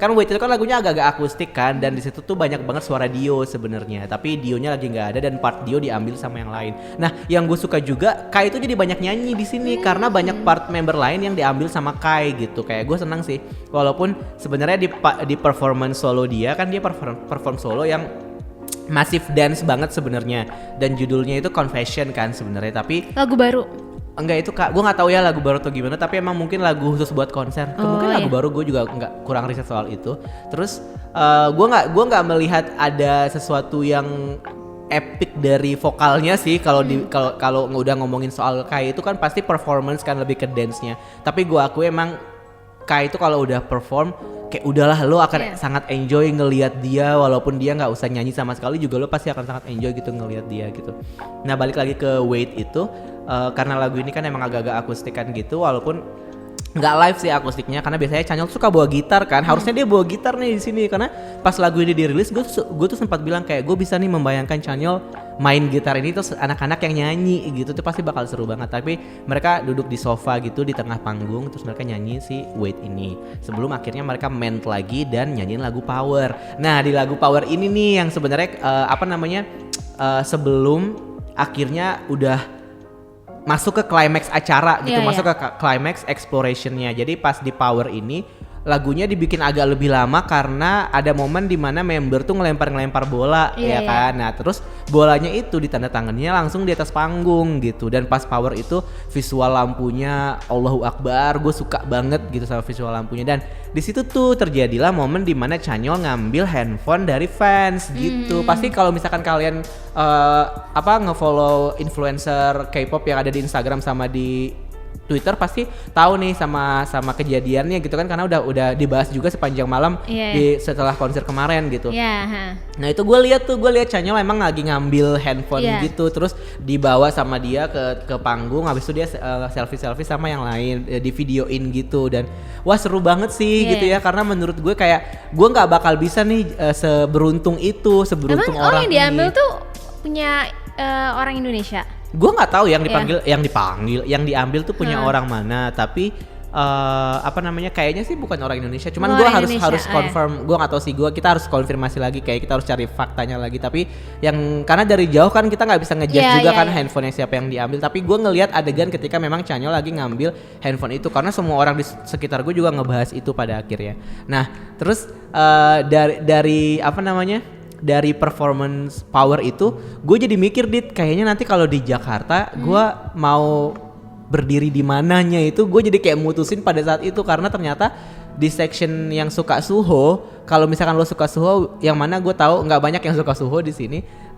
kan Wait itu kan lagunya agak-agak akustik kan, dan di situ tuh banyak banget suara Dio sebenarnya, tapi Dionya lagi nggak ada dan part Dio diambil sama yang lain. Nah yang gue suka juga Kai itu jadi banyak nyanyi di sini karena banyak part member lain yang diambil sama Kai gitu. Kayak gue senang sih, walaupun sebenarnya di performance solo dia kan dia perform solo yang massive dance banget sebenarnya, dan judulnya itu Confession kan sebenarnya, tapi Lagu baru. enggak itu Kak, gue nggak tahu ya lagu baru atau gimana, tapi emang mungkin lagu khusus buat konser. Mungkin lagu baru, gue juga nggak kurang riset soal itu. Terus gue nggak melihat ada sesuatu yang epic dari vokalnya sih. Kalau udah ngomongin soal Kai itu kan pasti performance kan, lebih ke dance-nya. Tapi gue akui emang Kai itu kalau udah perform kayak udahlah, lo akan sangat enjoy ngelihat dia, walaupun dia nggak usah nyanyi sama sekali juga lo pasti akan sangat enjoy gitu ngelihat dia gitu. Nah balik lagi ke Wait itu, karena lagu ini kan emang agak-agak akustikan gitu, walaupun nggak live sih akustiknya, karena biasanya Chanyeol suka bawa gitar kan, harusnya dia bawa gitar nih di sini, karena pas lagu ini dirilis gue tuh sempat bilang kayak gue bisa nih membayangkan Chanyeol main gitar ini terus anak-anak yang nyanyi gitu tuh pasti bakal seru banget. Tapi mereka duduk di sofa gitu di tengah panggung terus mereka nyanyi si Wait ini sebelum akhirnya mereka ment lagi dan nyanyiin lagu Power. Nah di lagu Power ini nih yang sebenarnya sebelum akhirnya udah masuk ke climax acara gitu, masuk ke climax explorationnya. Jadi pas di Power ini lagunya dibikin agak lebih lama karena ada momen dimana member tuh ngelempar bola kan. Nah terus bolanya itu ditandatangannya langsung di atas panggung gitu. Dan pas Power itu visual lampunya Allahu Akbar, gue suka banget gitu sama visual lampunya. Dan di situ tuh terjadilah momen dimana Chanyeol ngambil handphone dari fans gitu. Pasti kalau misalkan kalian ngefollow influencer K-pop yang ada di Instagram sama di Twitter pasti tahu nih sama kejadiannya gitu kan, karena udah dibahas juga sepanjang malam setelah konser kemarin gitu. Nah itu gue lihat Chanyeol emang lagi ngambil handphone gitu, terus dibawa sama dia ke panggung, habis itu dia selfie sama yang lain, di videoin gitu. Dan wah seru banget sih gitu ya, karena menurut gue kayak gue nggak bakal bisa nih seberuntung Emang orang yang diambil ini. tuh punya orang Indonesia? Gue nggak tahu yang diambil tuh punya orang mana, tapi kayaknya sih bukan orang Indonesia. Cuman gue harus confirm, gue nggak tahu sih, kita harus konfirmasi lagi, kayak kita harus cari faktanya lagi. Tapi karena dari jauh kan kita nggak bisa ngejudge juga handphonenya siapa yang diambil. Tapi gue ngelihat adegan ketika memang Chanyeol lagi ngambil handphone itu, karena semua orang di sekitar gue juga ngebahas itu pada akhirnya. Nah terus dari performance Power itu gue jadi mikir kayaknya nanti kalau di Jakarta gue mau berdiri di mananya itu gue jadi kayak mutusin pada saat itu, karena ternyata di section yang suka Suho, kalau misalkan lo suka Suho, yang mana gue tahu nggak banyak yang suka Suho di sini.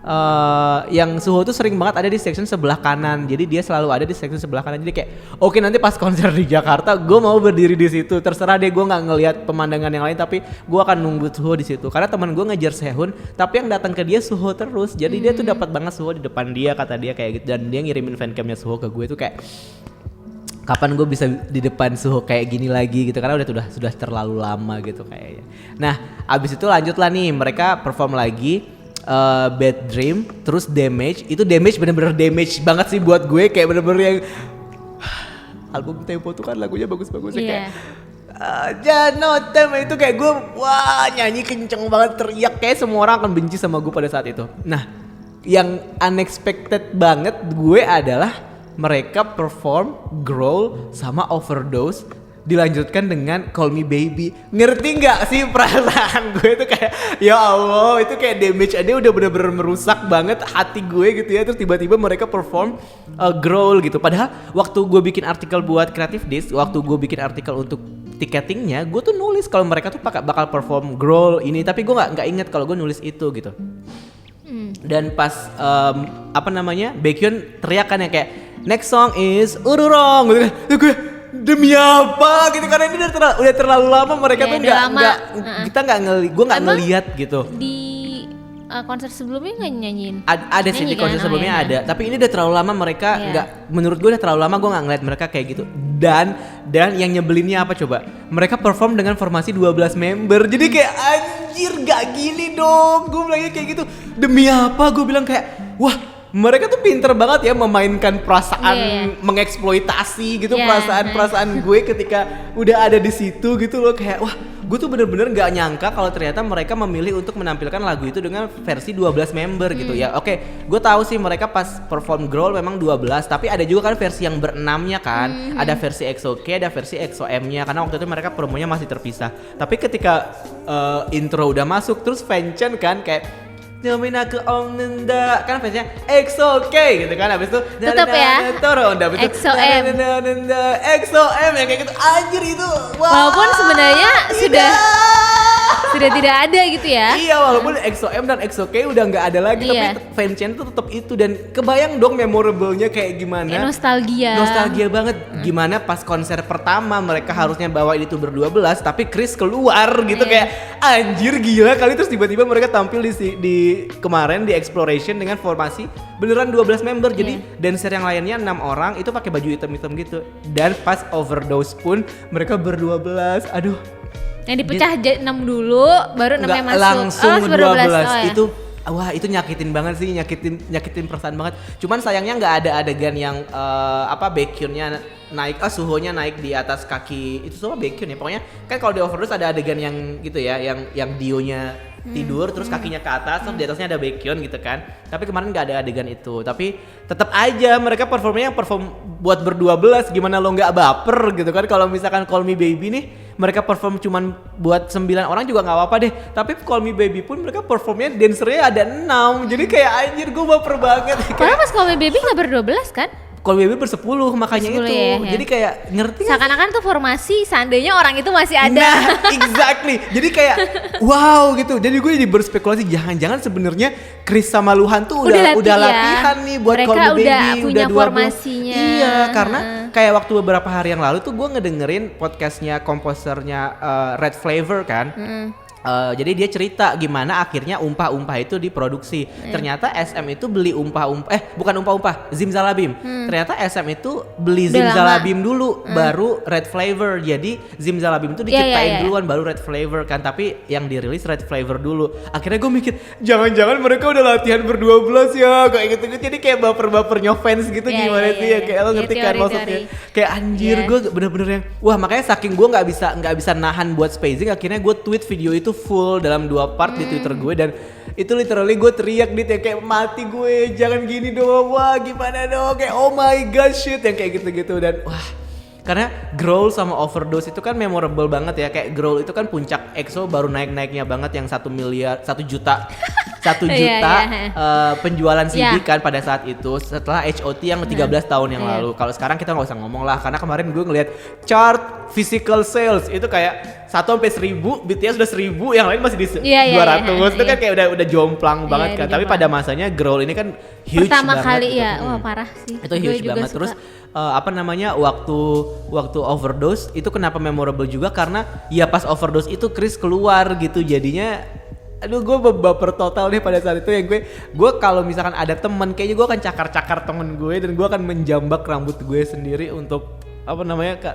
Yang Suho tuh sering banget ada di section sebelah kanan, jadi dia selalu ada di section sebelah kanan. Jadi kayak oke, nanti pas konser di Jakarta gue mau berdiri di situ, terserah deh, gue nggak ngelihat pemandangan yang lain, tapi gue akan nunggu Suho di situ. Karena teman gue ngejar Sehun, tapi yang datang ke dia Suho terus, jadi dia tuh dapat banget Suho di depan dia, kata dia kayak gitu. Dan dia ngirimin fancamnya Suho ke gue tuh kayak kapan gue bisa di depan Suho kayak gini lagi gitu, karena sudah terlalu lama gitu kayaknya. Nah abis itu lanjutlah nih, mereka perform lagi Bad Dream, terus Damage. Itu Damage bener-bener damage banget sih buat gue, kayak bener-bener yang album Tempo tuh kan lagunya bagus-bagus kayak Janotem itu kayak gue wah nyanyi kenceng banget, teriak, kayak semua orang akan benci sama gue pada saat itu. Nah yang unexpected banget gue adalah mereka perform Growl sama Overdose dilanjutkan dengan Call Me Baby. Ngerti nggak sih perasaan gue itu kayak ya Allah, itu kayak Damage aja udah bener-bener merusak banget hati gue gitu ya. Terus tiba-tiba mereka perform Growl gitu. Padahal waktu gue bikin artikel buat Creative Disk, waktu gue bikin artikel untuk tiketingnya, gue tuh nulis kalau mereka tuh bakal perform Growl ini, tapi gue nggak inget kalau gue nulis itu gitu. Dan pas Baekhyun teriak kan ya kayak next song is Ururong gitu kan. Gue demi apa gitu, karena ini udah terlalu lama mereka tuh gue nggak ngelihat gitu. Di konser sebelumnya nggak nyanyiin? Ada sih di konser sebelumnya ada, tapi ini udah terlalu lama mereka nggak, menurut gue udah terlalu lama gue nggak ngeliat mereka kayak gitu. Dan yang nyebelinnya apa coba? Mereka perform dengan formasi 12 member. Jadi kayak anjir gak gini dong. Gue bilangnya kayak gitu. Demi apa? Gue bilang kayak wah, mereka tuh pinter banget ya memainkan perasaan, mengeksploitasi gitu perasaan-perasaan gue ketika udah ada di situ gitu loh. Kayak wah, gue tuh bener-bener gak nyangka kalau ternyata mereka memilih untuk menampilkan lagu itu dengan versi 12 member gitu ya. Oke, gue tahu sih mereka pas perform Growl memang 12, tapi ada juga kan versi yang berenamnya kan. Ada versi EXO-K, ada versi EXO-M-nya karena waktu itu mereka promonya masih terpisah. Tapi ketika intro udah masuk terus fanchan kan kayak Nyomin aku nenda kan fansnya EXO-K gitu kan, habis itu Tetep ya EXO-M EXO-M yang kayak gitu anjir itu walaupun sebenarnya sudah tidak ada gitu ya. Iya, walaupun EXO-M dan EXO-K udah nggak ada lagi, tapi fansnya itu tetap itu. Dan kebayang dong memorable-nya kayak gimana. Kayak nostalgia banget. Gimana pas konser pertama mereka harusnya bawa itu ber-12, tapi Chris keluar gitu kayak anjir gila kali. Terus tiba-tiba mereka tampil di kemarin di Exploration dengan formasi beneran 12 member. Jadi dancer yang lainnya 6 orang itu pakai baju hitam-hitam gitu. Dan pas Overdose pun mereka ber-12. Aduh. Yang dipecah 6 dulu, baru 6 yang masuk. Langsung 12. Ya? Itu wah, itu nyakitin banget sih, nyakitin perasaan banget. Cuman sayangnya nggak ada adegan yang Baekhyunnya naik, suhonya naik di atas kaki. Itu semua Baekhyun ya. Pokoknya kan kalau di Overdose ada adegan yang gitu ya, yang Dio-nya tidur terus kakinya ke atas, terus di atasnya ada Baekhyun gitu kan. Tapi kemarin nggak ada adegan itu. Tapi tetap aja mereka perform buat ber-12, gimana lo nggak baper gitu kan. Kalau misalkan Call Me Baby nih mereka perform cuman buat 9 orang juga nggak apa-apa deh. Tapi Call Me Baby pun mereka performnya dancernya ada 6. Jadi kayak anjir gue baper banget. Karena pas Call Me Baby nggak ber-12 kan? Call Me Baby ber-10 makanya itu. Ya. Jadi kayak ngerti. Seakan-akan tuh formasi seandainya orang itu masih ada. Nah, exactly. Jadi kayak wow gitu. Jadi gue jadi berspekulasi jangan-jangan sebenarnya Chris sama Luhan tuh udah latihan nih buat mereka Call Me Baby. Mereka udah punya 12. formasinya. Iya, karena kayak waktu beberapa hari yang lalu tuh gue ngedengerin podcastnya komposernya Red Flavor kan. Jadi dia cerita gimana akhirnya umpah-umpah itu diproduksi. Ternyata SM itu beli bukan umpah-umpah, Zimzalabim. Ternyata SM itu beli Zimzalabim dulu, baru Red Flavor. Jadi Zimzalabim itu diciptain duluan, baru Red Flavor kan. Tapi yang dirilis Red Flavor dulu. Akhirnya gue mikir, jangan-jangan mereka udah latihan ber-12 ya, kayak gitu. Jadi kayak baper-bapernya fans gitu gimana sih ya, kayak lo ngerti kan maksudnya. Kayak anjir gue bener-bener yang wah, makanya saking gue nggak bisa nahan buat spacing, akhirnya gue tweet video itu full dalam 2 part di Twitter gue. Dan itu literally gue teriak nih kayak mati gue, jangan gini dong, wah gimana dong, kayak oh my god shit yang kayak gitu-gitu. Dan wah, karena Growl sama Overdose itu kan memorable banget ya. Kayak Growl itu kan puncak EXO baru naik-naiknya banget yang 1 juta penjualan CD kan pada saat itu, setelah HOT yang 13 tahun yang lalu. Kalau sekarang kita nggak usah ngomong lah, karena kemarin gue ngeliat chart physical sales itu kayak 1 sampai 1000, BTS udah 1000, yang lain masih di 200. Itu kan kayak udah jomplang banget kan. Tapi pada masanya Growl ini kan huge pertama banget. Kali wah parah sih. Itu huge banget. Terus waktu Overdose itu kenapa memorable juga karena ya pas Overdose itu Chris keluar gitu, jadinya aduh gue baper total deh pada saat itu ya. Gue kalau misalkan ada temen kayaknya gue akan cakar-cakar temen gue dan gue akan menjambak rambut gue sendiri untuk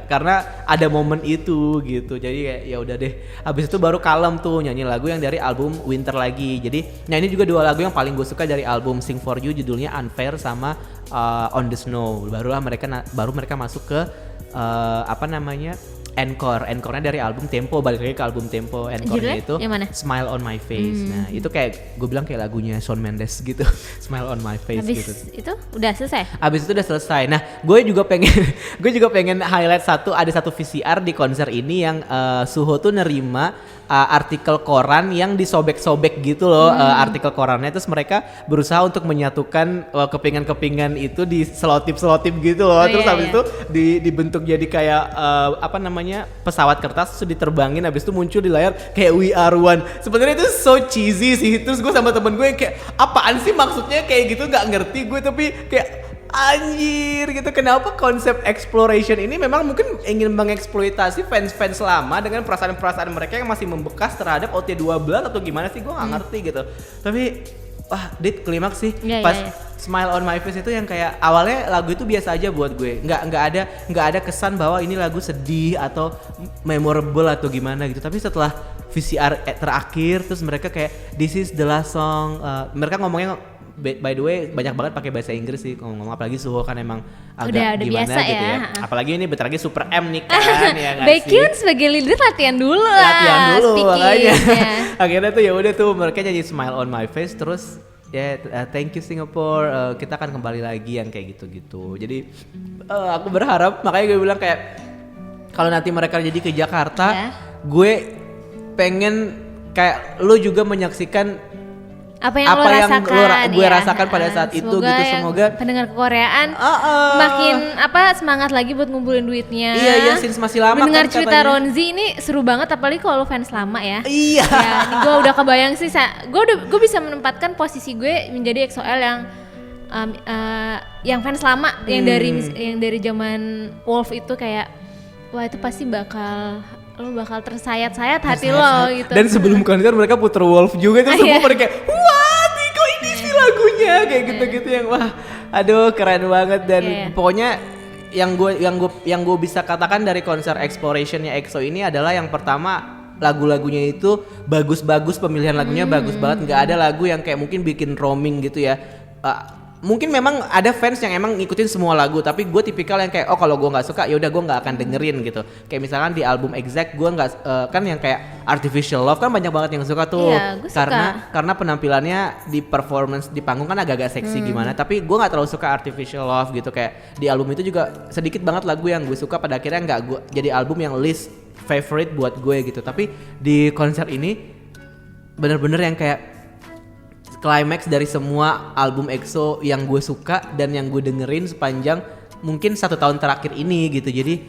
karena ada momen itu gitu. Jadi kayak ya udah deh, habis itu baru kalem tuh nyanyi lagu yang dari album Winter lagi. Jadi ini juga 2 lagu yang paling gue suka dari album Sing For You, judulnya Unfair sama On The Snow. Baru mereka masuk ke Encore-nya dari album Tempo, balik lagi ke album Tempo. Encore-nya itu Smile On My Face. Nah itu kayak gue bilang kayak lagunya Shawn Mendes gitu. Smile On My Face. Habis gitu. itu udah selesai? Habis itu udah selesai. Nah gue juga pengen highlight ada satu VCR di konser ini yang Suho tuh nerima artikel koran yang disobek-sobek gitu loh. Artikel korannya, terus mereka berusaha untuk menyatukan kepingan-kepingan itu di selotip gitu loh. Terus habis itu dibentuk jadi kayak pesawat kertas, terus diterbangin, habis itu muncul di layar kayak We Are One. Sebenarnya itu so cheesy sih. Terus gue sama temen gue kayak apaan sih maksudnya kayak gitu, nggak ngerti gue, tapi kayak anjir gitu. Kenapa konsep exploration ini memang mungkin ingin mengeksploitasi fans-fans lama dengan perasaan-perasaan mereka yang masih membekas terhadap OT12 atau gimana sih, gue nggak ngerti gitu. Tapi wah Dit klimaks sih. Iya, Pas iya, iya. Smile on My Face itu yang kayak awalnya lagu itu biasa aja buat gue, nggak ada kesan bahwa ini lagu sedih atau memorable atau gimana gitu. Tapi setelah VCR terakhir terus mereka kayak this is the last song, mereka ngomongnya by the way banyak banget pakai bahasa Inggris sih ngomong, apalagi Suho kan emang agak Udah gimana biasa gitu ya. ya. Apalagi ini bentar lagi Super M nih kan ya nggak sih? Baekhyun sebagai leader latihan dulu lah. Latihan dulu makanya. speakingnya. Akhirnya tuh ya udah tuh mereka nyanyi Smile on My Face terus ya thank you Singapore, kita akan kembali lagi yang kayak gitu-gitu. Jadi aku berharap, makanya gue bilang kayak kalau nanti mereka jadi ke Jakarta, Ya. gue pengen kayak lo juga menyaksikan Apa yang lo rasakan, gue ya. rasakan pada saat itu gitu. yang Semoga pendengar kekoreaan makin semangat lagi buat ngumpulin duitnya. iya since masih lama mendengar kan cerita katanya. Ronzi ini seru banget, apalagi kalau lo fans lama ya. Iya. Ya, gue udah kebayang sih, gue bisa menempatkan posisi gue menjadi EXO-L yang fans lama, yang dari zaman Wolf itu kayak wah itu pasti lo bakal tersayat-sayat hati lo gitu. Dan sebelum konser mereka puter Wolf juga tuh semua Iya. pada kayak wah Tiko ini sih lagunya kayak gitu-gitu yang wah aduh keren banget. Dan Iya. pokoknya yang gue bisa katakan dari konser Explorationnya EXO ini adalah yang pertama lagu-lagunya itu bagus-bagus, pemilihan lagunya bagus banget, nggak ada lagu yang kayak mungkin bikin roaming gitu ya. Mungkin memang ada fans yang emang ngikutin semua lagu, tapi gue tipikal yang kayak kalau gue nggak suka ya udah gue nggak akan dengerin gitu. Kayak misalkan di album Exact gue nggak kan yang kayak Artificial Love kan banyak banget yang suka tuh. Iya, gue suka. Karena penampilannya di performance di panggung kan agak-agak seksi gimana, tapi gue nggak terlalu suka Artificial Love gitu. Kayak di album itu juga sedikit banget lagu yang gue suka, pada akhirnya nggak gue jadi album yang list favorite buat gue gitu. Tapi di konser ini bener-bener yang kayak climax dari semua album EXO yang gue suka dan yang gue dengerin sepanjang mungkin 1 tahun terakhir ini gitu. Jadi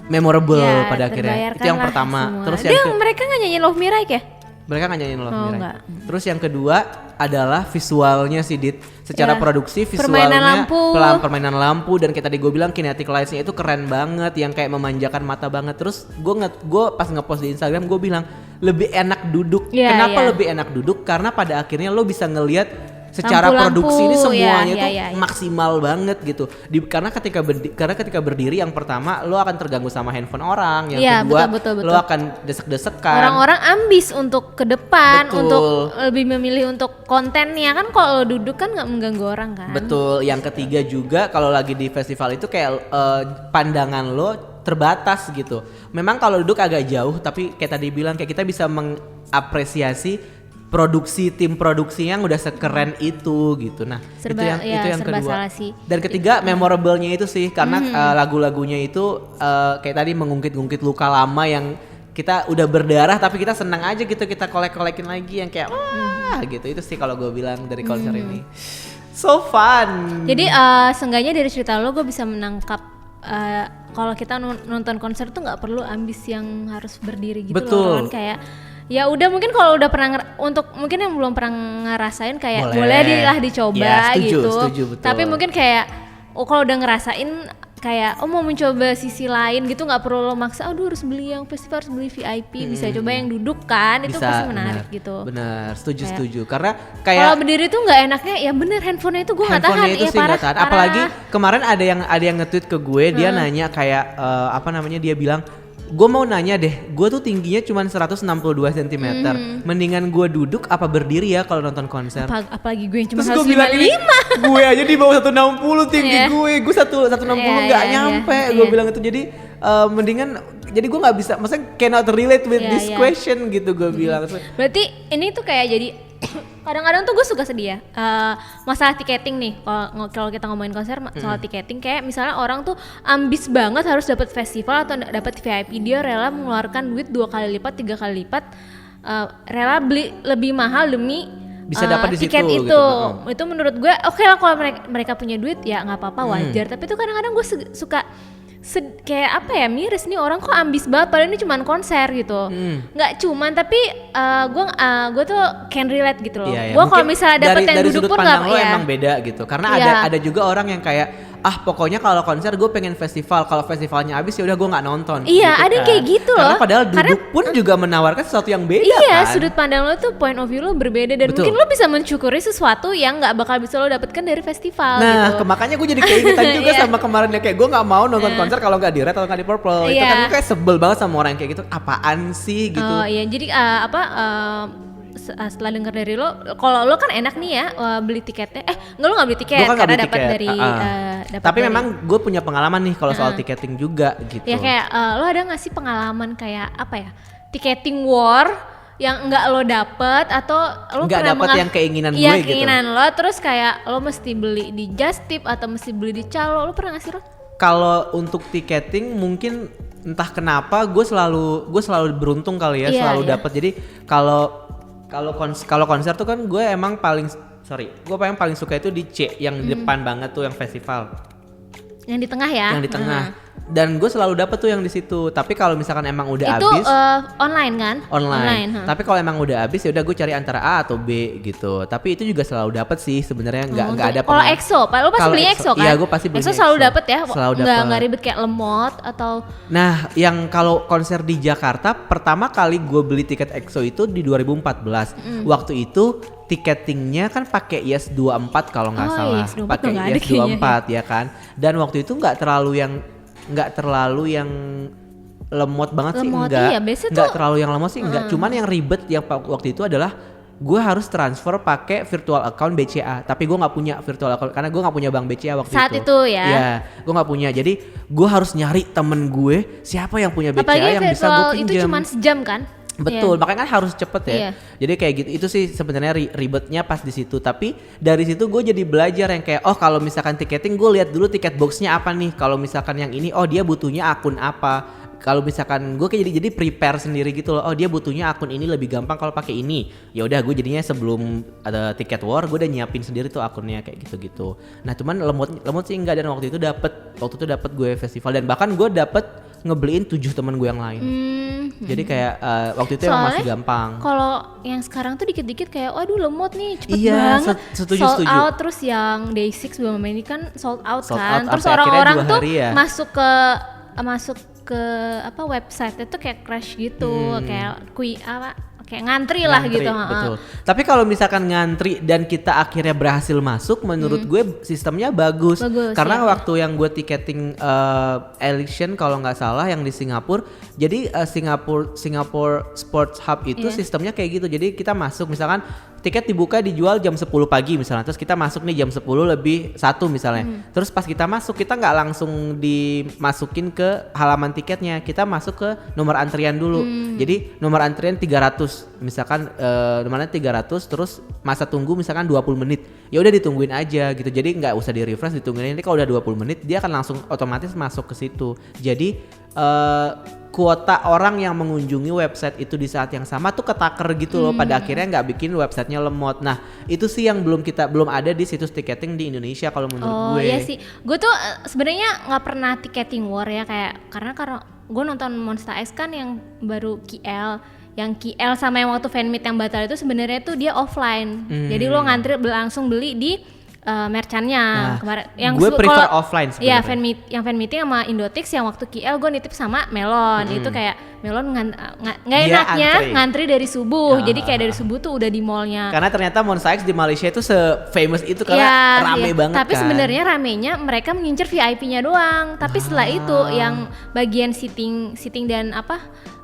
memorable Ya, pada akhirnya. Itu yang terbayarkan lah pertama. semua. Terus mereka nggak nyanyi Love Me Like ya? mereka nggak nyanyiin Love Me Right. Enggak. Terus yang kedua adalah visualnya sih Dit. Secara Ya. produksi Permainan visualnya lampu. permainan lampu dan kayak tadi gue bilang kinetic lights-nya itu keren banget yang kayak memanjakan mata banget. Terus gue pas ngepost di Instagram gue bilang lebih enak duduk. Iya, Kenapa iya. lebih enak duduk? Karena pada akhirnya lo bisa ngelihat secara Lampu-lampu, produksi ini semuanya iya, tuh iya, iya. maksimal banget gitu. Karena ketika berdiri yang pertama lo akan terganggu sama handphone orang, yang Iya, kedua betul. lo akan desek-desekan. Orang-orang ambis untuk ke depan, Betul. untuk lebih memilih untuk kontennya kan. Kalau duduk kan nggak mengganggu orang kan. Betul. Yang ketiga juga kalau lagi di festival itu kayak pandangan lo terbatas gitu. Memang kalau duduk agak jauh, tapi kayak tadi bilang kayak kita bisa mengapresiasi tim produksi yang udah sekeren itu gitu. Nah, Serba- itu yang serba kedua. salah sih. Dan ketiga memorable-nya itu sih karena lagu-lagunya itu kayak tadi mengungkit-ungkit luka lama yang kita udah berdarah tapi kita senang aja gitu, kita kolek-kolekin lagi yang kayak wah gitu. Itu sih kalau gue bilang dari konser ini. So fun. Jadi seenggaknya dari cerita lo gue bisa menangkap kalau kita nonton konser tuh nggak perlu ambis yang harus berdiri gitu. Betul. Loh kan kayak ya udah, mungkin kalau udah pernah untuk mungkin yang belum pernah ngerasain kayak boleh dicoba Ya, setuju, gitu. setuju, betul. Tapi mungkin kayak kalau udah ngerasain kayak mau mencoba sisi lain gitu, nggak perlu lo maksa harus beli yang festival, harus beli VIP, bisa coba yang duduk kan, itu pasti menarik gitu. Benar, Kayak- setuju. Karena Kalau kayak berdiri tuh nggak enaknya ya bener, handphonenya itu gue nggak tahan. handphonenya itu Iya, sih nggak tahan. parah. Apalagi kemarin ada yang nge-tweet ke gue, dia nanya kayak dia bilang, gue mau nanya deh, gue tuh tingginya cuma 162 cm. Mendingan gue duduk apa berdiri ya kalau nonton konser? Apalagi gue yang cuma Terus gue bilang ini, 155. gue aja di bawah 160 tinggi Iya. gue 160 nggak Iya, nyampe. iya, Gue iya. bilang itu jadi mendingan, jadi gue nggak bisa, maksudnya cannot relate with Iya, this iya. question gitu gue bilang. Berarti ini tuh kayak jadi kadang-kadang tuh gue suka sedih ya masalah tiketing nih. Kalau kita ngomongin konser soal tiketing, kayak misalnya orang tuh ambis banget harus dapat festival atau dapat VIP, dia rela mengeluarkan duit 2 kali lipat, 3 kali lipat, rela beli lebih mahal demi Bisa dapat di tiket situ, itu. gitu. Itu menurut gue oke lah kalau mereka punya duit ya nggak apa-apa, wajar. Tapi tuh kadang-kadang gue suka kayak apa ya, miris nih orang kok ambis banget padahal ini cuman konser gitu. Nggak cuman, tapi gue tuh can relate gitu loh. Iya, Gue kalau mungkin misalnya dapet yang dari duduk sudut pun pandang nggak lo ya. emang beda gitu. Karena Iya. ada juga orang yang kayak pokoknya kalau konser gue pengen festival, kalau festivalnya habis ya udah gue nggak nonton. Iya, ada yang kayak gitu Karena loh. padahal duduk Karena- pun juga menawarkan sesuatu yang beda Iya, kan. sudut pandang lo tuh point of view lo berbeda dan Betul. mungkin lo bisa mencukuri sesuatu yang nggak bakal bisa lo dapatkan dari festival Nah, gitu. makanya gue jadi keingetan juga Iya. sama kemarin ya, kayak gue nggak mau nonton konser kalau nggak di Red atau nggak di Purple. Itu Iya. kan gue kayak sebel banget sama orang yang kayak gitu. Apaan sih gitu? Oh iya, jadi setelah dengar dari lo, kalau lo kan enak nih ya beli tiketnya. Enggak, lo nggak beli tiket Gue kan nggak karena beli dapat tiket. dari dapet Tapi dari- memang gue punya pengalaman nih kalau soal tiketing juga gitu. ya kayak lo ada nggak sih pengalaman kayak apa ya, tiketing war yang nggak lo dapet atau lo Nggak pernah dapet yang keinginan iya, gue gitu. keinginan lo, terus kayak lo mesti beli di Just Tip atau mesti beli di Calo, lo pernah nggak sih lo? Kalau untuk tiketing mungkin entah kenapa gue selalu beruntung kali ya, Iya, selalu iya. dapat. Jadi kalau konser tuh kan gue emang gue paling suka itu di C yang di depan banget tuh, yang festival. Yang di tengah ya? Yang di tengah. Dan gue selalu dapet tuh yang di situ. Tapi kalau misalkan emang udah Itu habis online kan? online. huh. Tapi kalau emang udah habis ya udah gue cari antara A atau B gitu. Tapi itu juga selalu dapet sih sebenarnya, nggak ada Kalau EXO, lo pasti Kalau beli EXO, EXO kan? iya, gue pasti beli EXO selalu EXO. dapet ya? Selalu Nggak dapet. ribet kayak lemot atau Nah, yang kalau konser di Jakarta pertama kali gue beli tiket EXO itu di 2014. Waktu itu tiketingnya kan pakai Yes 24 kalau nggak Oh, salah. Yes 24 Pakai nggak ada Yes kayaknya. 24 ya kan. Dan waktu itu nggak terlalu yang lemot banget sih, Lemot, enggak. iya, biasanya Nggak tuh- terlalu yang lemot sih, enggak. Cuman yang ribet yang waktu itu adalah gue harus transfer pakai virtual account BCA, tapi gue nggak punya virtual account karena gue nggak punya bank BCA waktu Saat itu ya? Iya, gue nggak punya. Jadi gue harus nyari temen gue siapa yang punya BCA apalagi yang bisa gue virtual itu pinjam. cuma sejam kan? Betul, Iya. makanya kan harus cepet ya. Iya. Jadi kayak gitu, itu sih sebenarnya ribetnya pas di situ. Tapi dari situ gue jadi belajar yang kayak, oh kalau misalkan tiketing gue lihat dulu tiket boxnya apa nih. Kalau misalkan yang ini, oh dia butuhnya akun apa. Kalau misalkan gue kayak jadi prepare sendiri gitu loh. Oh dia butuhnya akun ini lebih gampang kalau pakai ini. Ya udah gue jadinya sebelum ada tiket war gue udah nyiapin sendiri tuh akunnya kayak gitu-gitu. Nah cuman lemot sih enggak, dan waktu itu dapet gue festival, dan bahkan gue dapet ngebeliin 7 teman gue yang lain. Jadi kayak waktu itu emang masih Soalnya gampang. Kalau yang sekarang tuh dikit-dikit kayak waduh lemot nih, cepet Iya, banget. setuju. Sold out, terus yang Day 6 belum ini kan sold out Sold kan. out Terus sampai akhirnya orang-orang 2 tuh hari ya. masuk ke apa website itu kayak crash gitu, kayak kayak ngantri lah Ngantri, gitu. betul. Tapi kalau misalkan ngantri dan kita akhirnya berhasil masuk, menurut gue sistemnya bagus. Bagus, Karena ya. waktu yang gue tiketing election kalau nggak salah yang di Singapura, jadi Singapore Sports Hub itu Iya. sistemnya kayak gitu. Jadi kita masuk misalkan tiket dibuka dijual jam 10 pagi misalnya, terus kita masuk nih jam 10 lebih 1 misalnya. Terus pas kita masuk, kita nggak langsung dimasukin ke halaman tiketnya, kita masuk ke nomor antrian dulu. Jadi nomor antrian 300 misalkan nomornya 300, terus masa tunggu misalkan 20 menit. Ya udah ditungguin aja gitu. Jadi nggak usah di refresh, ditungguin. Nanti kalau udah 20 menit dia akan langsung otomatis masuk ke situ. Jadi kuota orang yang mengunjungi website itu di saat yang sama tuh ketaker gitu loh, pada akhirnya nggak bikin websitenya lemot. Nah itu sih yang belum ada di situs tiketing di Indonesia kalau menurut Oh gue. iya sih, gue tuh sebenarnya nggak pernah tiketing war ya, kayak karena gue nonton Monster X kan yang baru KL, yang KL sama yang waktu fanmeet yang batal itu sebenarnya tuh dia offline, jadi lo ngantri langsung beli di merchannya. Nah, Kemarin yang gue prefer kalau- offline Iya, sebenarnya. yang fan meeting sama Indotix yang waktu KL gue nitip sama Melon. Itu kayak Melon nggak Dia enaknya antri. ngantri dari subuh. Ah. Jadi kayak dari subuh tuh udah di mallnya. Karena ternyata Monster X di Malaysia itu se-famous itu karena Iya, rame iya. banget Tapi kan. sebenarnya ramenya mereka mengincar VIP-nya doang. Tapi setelah itu yang bagian seating dan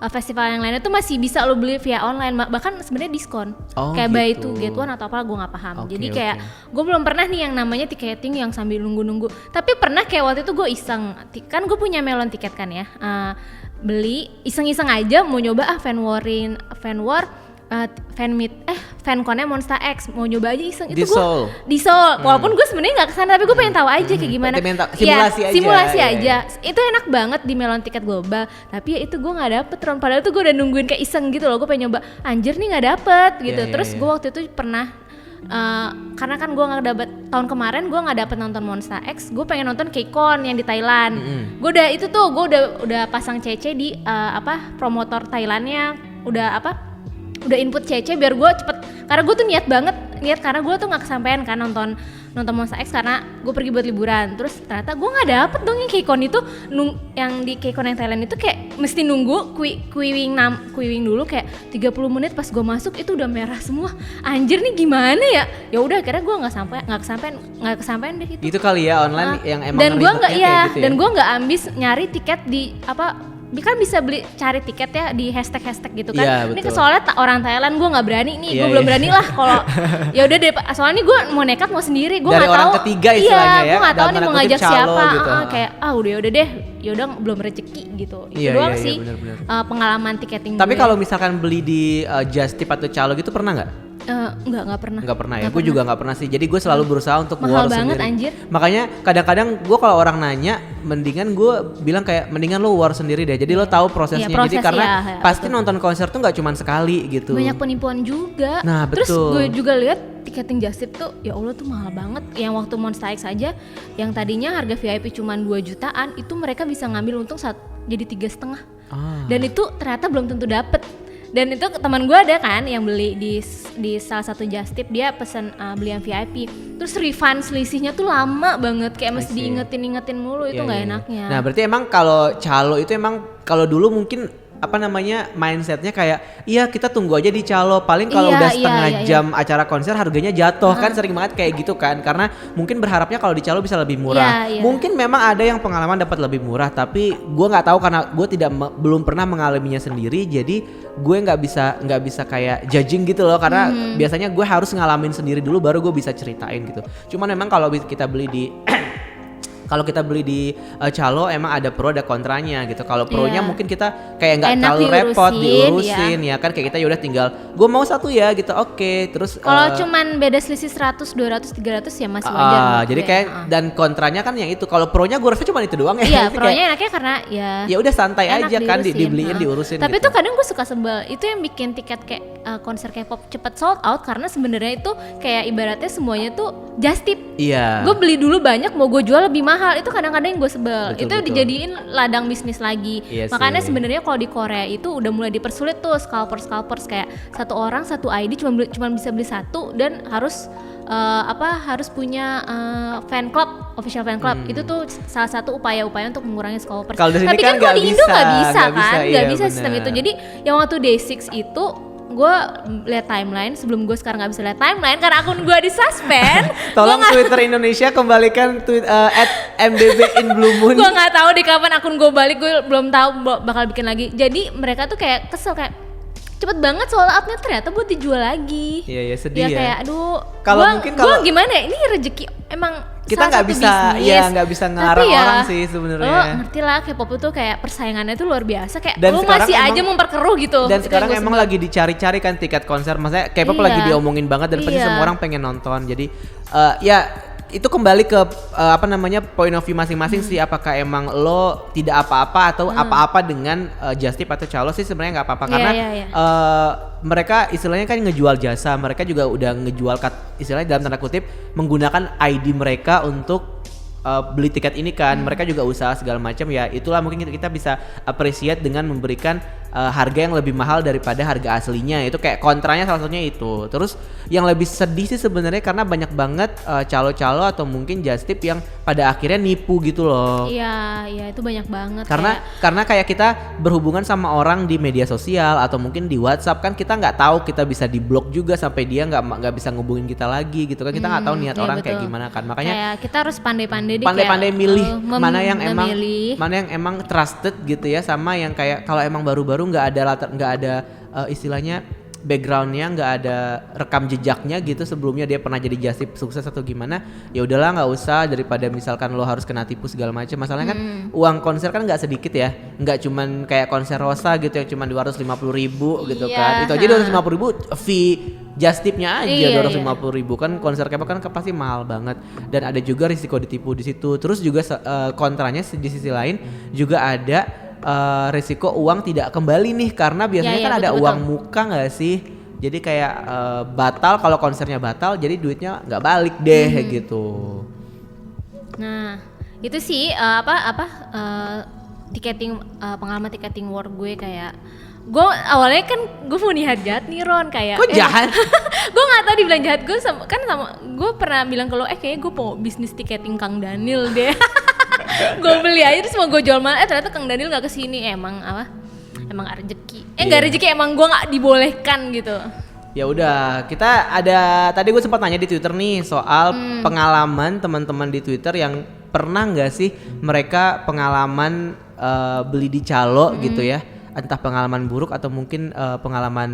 festival yang lainnya tuh masih bisa lo beli via online. Bahkan sebenarnya diskon. Oh, kayak buy gitu. two get one atau apa gue nggak paham. Oke, Jadi oke. kayak gue belum pernah nih yang namanya tiketing yang sambil nunggu-nunggu. Tapi pernah kayak waktu itu gue iseng. Kan gue punya Melon tiket kan ya. Beli iseng-iseng aja mau nyoba fan fanconnya Monster X, mau nyoba aja iseng. Di Itu gue Seoul. di Seoul, walaupun gue sebenarnya nggak kesana, tapi gue pengen tahu aja kayak gimana. Pengen tahu, Iya, simulasi aja, simulasi iya, aja. Itu enak banget di Melon Tiket Global, tapi ya itu gue nggak dapet Ron. Padahal tuh gue udah nungguin kayak iseng gitu loh, gue pengen nyoba, anjir nih nggak dapet gitu. Iya, iya, Terus iya. gue waktu itu pernah karena kan gue nggak dapet tahun kemarin, gue nggak dapet nonton Monster X, gue pengen nonton KCON yang di Thailand. Gue udah itu tuh gue udah pasang CC di promotor Thailandnya, udah input CC biar gue cepet, karena gue tuh niat banget niat karena gue tuh nggak kesampaian kan nonton Monsta X karena gue pergi buat liburan. Terus ternyata gue nggak dapet dong yang KCON itu, yang di KCON yang Thailand itu kayak mesti nunggu kuiwing dulu kayak 30 menit. Pas gue masuk itu udah merah semua. Anjir nih gimana ya? Ya udah akhirnya gue nggak kesampaian deh gitu. Itu kali ya online yang emang Dan gue nggak ribetnya kayak gitu ya. Dan gue nggak ambis nyari tiket di kan bisa cari tiket ya di hashtag gitu kan. Iya, Ini betul. soalnya orang Thailand gue nggak berani nih, Iya, gue belum iya. berani lah kalau ya udah deh. Soalnya gue mau nekat mau sendiri, gue Dari nggak orang tahu. ketiga istilahnya ya, Gue nggak tahu dalam nih tanda mau kutip ngajak calo siapa. gitu. Kayak udah deh, ya udah belum rezeki gitu. Itu Iya, doang iya, sih bener-bener. pengalaman tiketing. Tapi gue. kalau misalkan beli di Just Tip atau Calo gitu pernah nggak? Nggak pernah. Nggak pernah ya, gue juga nggak pernah sih. Jadi gue selalu berusaha untuk Mahal war banget, sendiri. anjir. Makanya kadang-kadang gue kalau orang nanya, mendingan gue bilang kayak mendingan lo war sendiri deh. Jadi lo tahu prosesnya. Iya, Jadi proses, karena ya, pasti betul. nonton konser tuh nggak cuma sekali gitu. Banyak penipuan juga. Nah, Terus betul. gue juga lihat tiketing Just Tip tuh ya Allah tuh mahal banget. Yang waktu Monsta X aja yang tadinya harga VIP cuma 2 jutaan itu mereka bisa ngambil untung jadi 3,5. Dan itu ternyata belum tentu dapet. Dan itu teman gue ada kan yang beli di salah satu Just Tip, dia pesen beli yang VIP. Terus refund selisihnya tuh lama banget, kayak mesti see. diingetin mulu, itu Iya, nggak iya, iya. enaknya. Nah berarti emang kalau Calo itu emang kalau dulu mungkin mindsetnya kayak iya kita tunggu aja di Calo, paling kalau Iya, udah iya, setengah iya, iya. jam acara konser harganya jatuh kan, sering banget kayak gitu kan, karena mungkin berharapnya kalau di Calo bisa lebih murah. Iya, iya. Mungkin memang ada yang pengalaman dapat lebih murah, tapi gue nggak tahu karena gue belum pernah mengalaminya sendiri, jadi gue nggak bisa kayak judging gitu loh, karena biasanya gue harus ngalamin sendiri dulu baru gue bisa ceritain gitu. Cuman memang kalau kita beli di kalau kita beli di Calo emang ada pro ada kontranya gitu. Kalau pronya Iya. mungkin kita kayak nggak Enak terlalu repot diurusin, diurusin ya kan, kayak kita yaudah tinggal gue mau satu ya gitu, oke. Terus Kalau cuman beda selisih 100, 200, 300 ya masih wajar. menurut jadi gue. kayak dan kontranya kan yang itu. Kalau pronya gue rasa cuma itu doang ya. Iya, Kayak, pronya enaknya karena ya udah santai enak aja kan diurusin. dibeliin Heeh. diurusin Tapi gitu. tuh kadang gue suka sebel. Itu yang bikin tiket kayak konser K-pop cepet sold out karena sebenarnya itu kayak ibaratnya semuanya tuh just tip. Iya. Gue beli dulu banyak mau gue jual lebih mahal. Itu kadang-kadang yang gue sebel. Betul, itu betul. dijadiin ladang bisnis lagi. Iya Makanya sih. sebenarnya kalau di Korea itu udah mulai dipersulit tuh scalpers kayak satu orang satu ID cuma bisa beli satu dan harus harus punya fan club, official fan club. Itu tuh salah satu upaya-upaya untuk mengurangi scalpers. Kalau di sini Tapi kan kan kalau nggak di Indo nggak bisa, bisa nggak kan, bisa, nggak iya, bisa sistem benar. itu. Jadi yang waktu Day6 itu gue lihat timeline sebelum gue sekarang nggak bisa lihat timeline karena akun gue disuspend. Tolong Twitter Indonesia kembalikan @mbb_in_blue_moon. Gue nggak tahu di kapan akun gue balik, gue belum tahu bakal bikin lagi. Jadi mereka tuh kayak kesel kayak cepet banget sold outnya ternyata buat dijual lagi. Iya, iya, sedih ya. Kayak aduh. Kalau gua- mungkin gua kalau- gimana ya, ini rezeki emang Kita salah nggak satu bisa, bisnis. ya nggak bisa Tapi ngelarang ya, orang sih sebenarnya. Lo ngerti lah K-pop itu kayak persaingannya tuh luar biasa, kayak Dan lo sekarang masih aja emang- memperkeruh gitu. Dan Itu sekarang yang gua emang sebel. lagi dicari-cari kan tiket konser, maksudnya K-pop Iya. lagi diomongin banget dan pasti Iya. semua orang pengen nonton. Jadi ya itu kembali ke point of view masing-masing sih, apakah emang lo tidak apa-apa atau apa-apa dengan Just Tip atau Calo sih sebenarnya nggak apa-apa, Iya, karena iya, iya. mereka istilahnya kan ngejual jasa, mereka juga udah ngejual istilahnya dalam tanda kutip menggunakan ID mereka untuk beli tiket ini kan. Mereka juga usaha segala macam ya, itulah mungkin kita bisa appreciate dengan memberikan harga yang lebih mahal daripada harga aslinya. Itu kayak kontranya salah satunya itu. Terus yang lebih sedih sih sebenarnya karena banyak banget calo-calo atau mungkin just tip yang pada akhirnya nipu gitu loh. Iya, iya itu banyak banget. Karena kayak kita berhubungan sama orang di media sosial atau mungkin di WhatsApp kan, kita nggak tahu, kita bisa diblok juga sampai dia nggak bisa ngubungin kita lagi gitu kan. Kita nggak tahu niat iya, orang kayak betul. gimana kan. Makanya kayak kita harus pandai-pandai deh, pandai-pandai kayak, milih memilih. mana yang emang trusted gitu ya, sama yang kayak kalau emang baru-baru nggak ada istilahnya backgroundnya, nggak ada rekam jejaknya gitu sebelumnya dia pernah jadi just tip sukses atau gimana, ya udahlah nggak usah, daripada misalkan lo harus kena tipu segala macam. Masalahnya kan uang konser kan nggak sedikit ya, nggak cuman kayak konser Rosa gitu yang cuma 250.000 gitu Iya, kan, itu aja 250.000 fee just tipnya aja. Iya, 250.000 kan konser K-pop kan pasti mahal banget, dan ada juga risiko ditipu di situ. Terus juga kontranya di sisi lain juga ada risiko uang tidak kembali nih, karena biasanya Iya, kan ada betul, uang muka nggak sih, jadi kayak batal, kalau konsernya batal jadi duitnya nggak balik deh gitu. Nah, itu sih pengalaman tiketing war gue kayak gue awalnya kan gue mau niat jahat nih Ron kayak Kok jahat? gue nggak tahu dibilang jahat gue sama gue pernah bilang ke lo kayaknya gue mau bisnis tiketing Kang Daniel deh. Gue beli aja terus mau gue jual mahal ternyata Kang Daniel nggak kesini emang rezeki nggak rezeki emang gue nggak dibolehkan gitu. Ya udah, kita ada tadi gue sempat nanya di Twitter nih soal pengalaman teman-teman di Twitter yang pernah nggak sih mereka pengalaman beli di calo gitu ya, entah pengalaman buruk atau mungkin pengalaman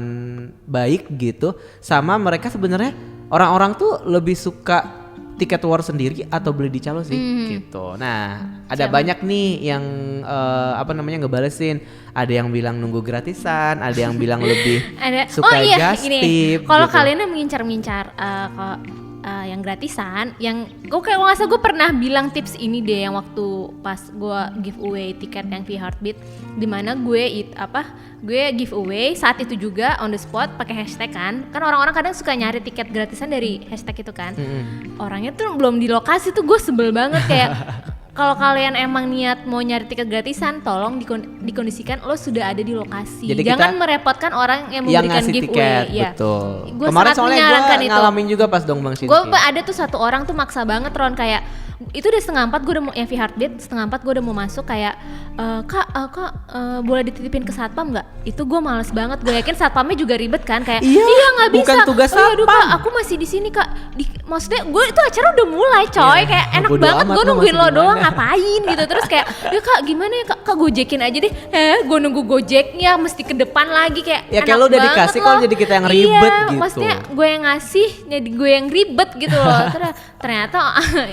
baik gitu, sama mereka sebenarnya orang-orang tuh lebih suka tiket war sendiri atau beli di calo sih gitu. Nah, ada banyak nih yang ngebalesin. Ada yang bilang nunggu gratisan, ada yang bilang lebih suka just tip. Kalau gitu. kalian yang mengincar-mincar yang gratisan, yang gue kayak nggak salah gue pernah bilang tips ini deh yang waktu pas gue giveaway tiket yang V Heartbeat, dimana gue giveaway saat itu juga on the spot pakai hashtag kan orang-orang kadang suka nyari tiket gratisan dari hashtag itu kan. Orangnya tuh belum di lokasi tuh gue sebel banget kayak kalau kalian emang niat mau nyari tiket gratisan, tolong dikondisikan lo sudah ada di lokasi. Jadi jangan merepotkan orang yang memberikan ngasih giveaway. tiket, Ya. betul. Gua Kemarin sangat soalnya menyarankan gue itu. ngalamin juga pas dong Bang Shinki. Gue ada tuh satu orang tuh maksa banget Ron kayak itu udah 3:30 gue udah mau yang V Heartbeat 3:30 gue udah mau masuk kayak kak boleh dititipin ke satpam nggak? Itu gue males banget, gue yakin satpamnya juga ribet kan kayak iya nggak bisa. Bukan tugas aduh satpam. kak aku masih di sini kak. Maksudnya gue itu acara udah mulai coy kayak enak bodo banget amat gue lo nungguin masih lo di doang mana. ngapain gitu terus kayak ya kak gimana ya kak gojekin aja deh. Gue nunggu gojeknya mesti ke depan lagi kayak Ya kayak enak lo udah banget dikasih loh. kok jadi kita yang ribet Iya, gitu. maksudnya gue yang ngasih jadi gue yang ribet gitu loh. Ternyata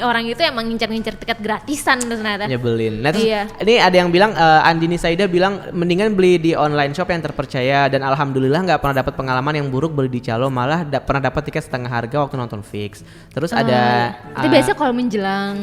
orang itu emang ngincer-ngincer tiket gratisan ternyata. Nyebelin. Nah, terus Iya. ini ada yang bilang Andini Saida bilang mendingan beli di online shop yang terpercaya dan alhamdulillah nggak pernah dapat pengalaman yang buruk beli di calo, malah pernah dapat tiket setengah harga waktu nonton fix. Terus ada Itu biasanya kalau menjelang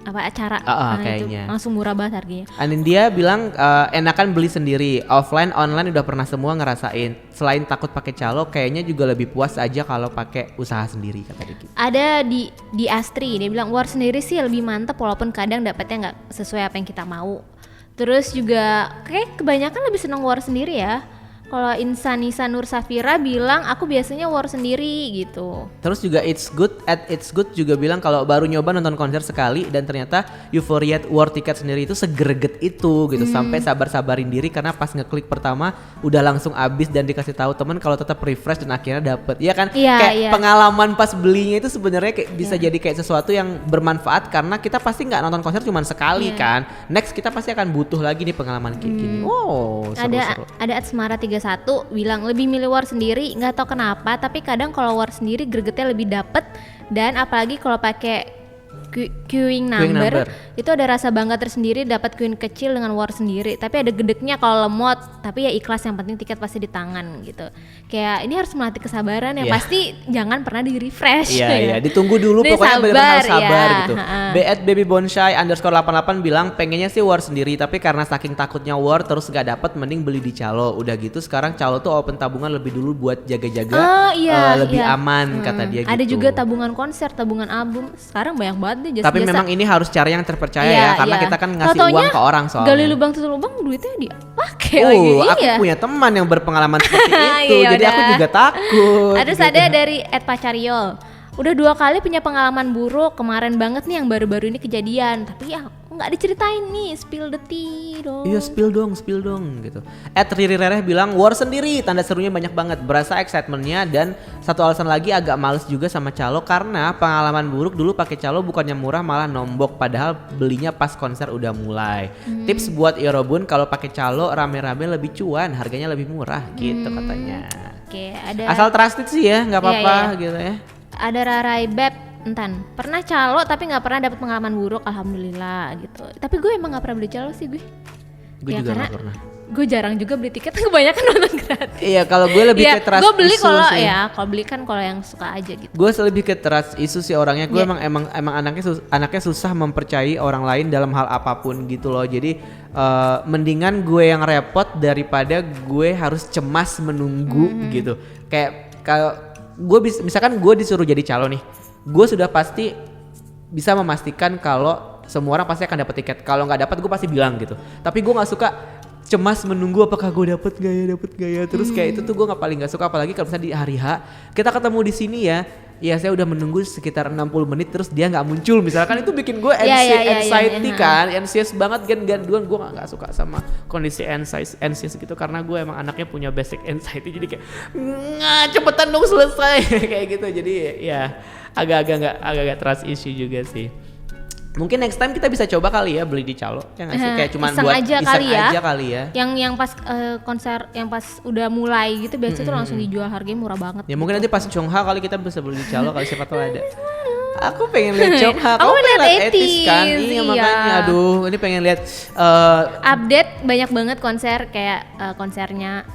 acara kayaknya. itu langsung murah banget harganya. Anindya bilang enakan beli sendiri, offline online udah pernah semua ngerasain. Selain takut pakai calo, kayaknya juga lebih puas aja kalau pakai usaha sendiri kata Diki. Ada di Astri dia bilang war sendiri sih lebih mantep walaupun kadang dapatnya nggak sesuai apa yang kita mau. Terus juga kayak kebanyakan lebih seneng war sendiri ya. Kalau Insanisa Nur Safira bilang aku biasanya war sendiri gitu. Terus juga It's Good juga bilang kalau baru nyoba nonton konser sekali dan ternyata euforia war tiket sendiri itu segreget itu gitu, sampai sabar-sabarin diri karena pas ngeklik pertama udah langsung habis dan dikasih tahu teman kalau tetap refresh dan akhirnya dapet. Iya kan? Iya, kayak iya. pengalaman pas belinya itu sebenarnya kayak bisa jadi kayak sesuatu yang bermanfaat karena kita pasti nggak nonton konser cuma sekali kan. Next kita pasti akan butuh lagi nih pengalaman kayak gini. Oh, seru-seru. Ada Atsmara 31 bilang lebih milih war sendiri, nggak tahu kenapa tapi kadang kalau war sendiri gregetnya lebih dapet dan apalagi kalau pakai queuing number itu ada rasa bangga tersendiri dapat queuing kecil dengan war sendiri, tapi ada gedeknya kalau lemot, tapi ya ikhlas yang penting tiket pasti di tangan gitu. Kayak ini harus melatih kesabaran ya, pasti jangan pernah di refresh. Iya, ditunggu dulu Udah pokoknya benar harus sabar ya. gitu. @babybonsai_88 bilang pengennya sih war sendiri tapi karena saking takutnya war terus gak dapet mending beli di calo. Udah gitu sekarang calo tuh open tabungan lebih dulu buat jaga-jaga lebih aman kata dia gitu. Ada juga tabungan konser, tabungan album. Sekarang banyak banget deh jasa-jasa. Tapi memang ini harus cari yang terpercaya ya karena kita kan ngasih uang ke orang soalnya. Gali lubang tutup lubang duitnya dipakai aku lagi. punya teman yang berpengalaman seperti itu. Iya, jadi aku udah. juga takut. Ada sada dari @pacariol. Udah 2 kali punya pengalaman buruk, kemarin banget nih yang baru-baru ini kejadian. Tapi ya nggak diceritain nih, spill the tea dong. Iya spill dong gitu. Riri Rereh bilang war sendiri, tanda serunya banyak banget, berasa excitementnya dan satu alasan lagi agak males juga sama calo karena pengalaman buruk dulu pakai calo bukannya murah malah nombok padahal belinya pas konser udah mulai. Tips buat Yorobun kalau pakai calo rame-rame lebih cuan, harganya lebih murah gitu katanya. Oke, ada Asal trusted sih ya, nggak apa-apa Iya. gitu ya. ada Rarai Beb Entan, pernah calo tapi nggak pernah dapat pengalaman buruk, alhamdulillah gitu. Tapi gue emang nggak pernah beli calo sih gue. Gue Ya, juga karena nggak pernah. Gue jarang juga beli tiket, kebanyakan nonton gratis. Iya kalau gue lebih Ya, ke trust gue beli issue kalau sih. kalau beli kan kalau yang suka aja gitu. Gue lebih ke trust isu sih orangnya. Gue Yeah. emang anaknya susah mempercayai orang lain dalam hal apapun gitu loh. Jadi mendingan gue yang repot daripada gue harus cemas menunggu gitu. Kayak kalau gue misalkan gue disuruh jadi calo nih, gue sudah pasti bisa memastikan kalau semua orang pasti akan dapat tiket. Kalau nggak dapat gue pasti bilang gitu. Tapi gue nggak suka cemas menunggu apakah gue dapet gak ya. Terus kayak itu tuh gue paling nggak suka, apalagi kalau misalnya di hari H kita ketemu di sini ya. Ya saya udah menunggu sekitar 60 menit terus dia nggak muncul misalkan, itu bikin gue anxiety kan, anxious banget kan, gue nggak suka sama kondisi anxious gitu, karena gue emang anaknya punya basic anxiety, jadi kayak cepetan dong selesai kayak gitu, jadi ya agak trust issue juga sih. Mungkin next time kita bisa coba kali ya beli di calo, ya nggak sih, kayak cuman iseng buat aja kali ya. Yang pas konser yang pas udah mulai gitu biasanya tuh langsung dijual, harganya murah banget. Ya mungkin nanti pas Chungha kali kita bisa beli di calo kali, siapa tahu ada. Aku pengen lihat Chungha, aku pengen lihat Etis kan, iya. makanya aduh ini pengen lihat update banyak banget konser, kayak konsernya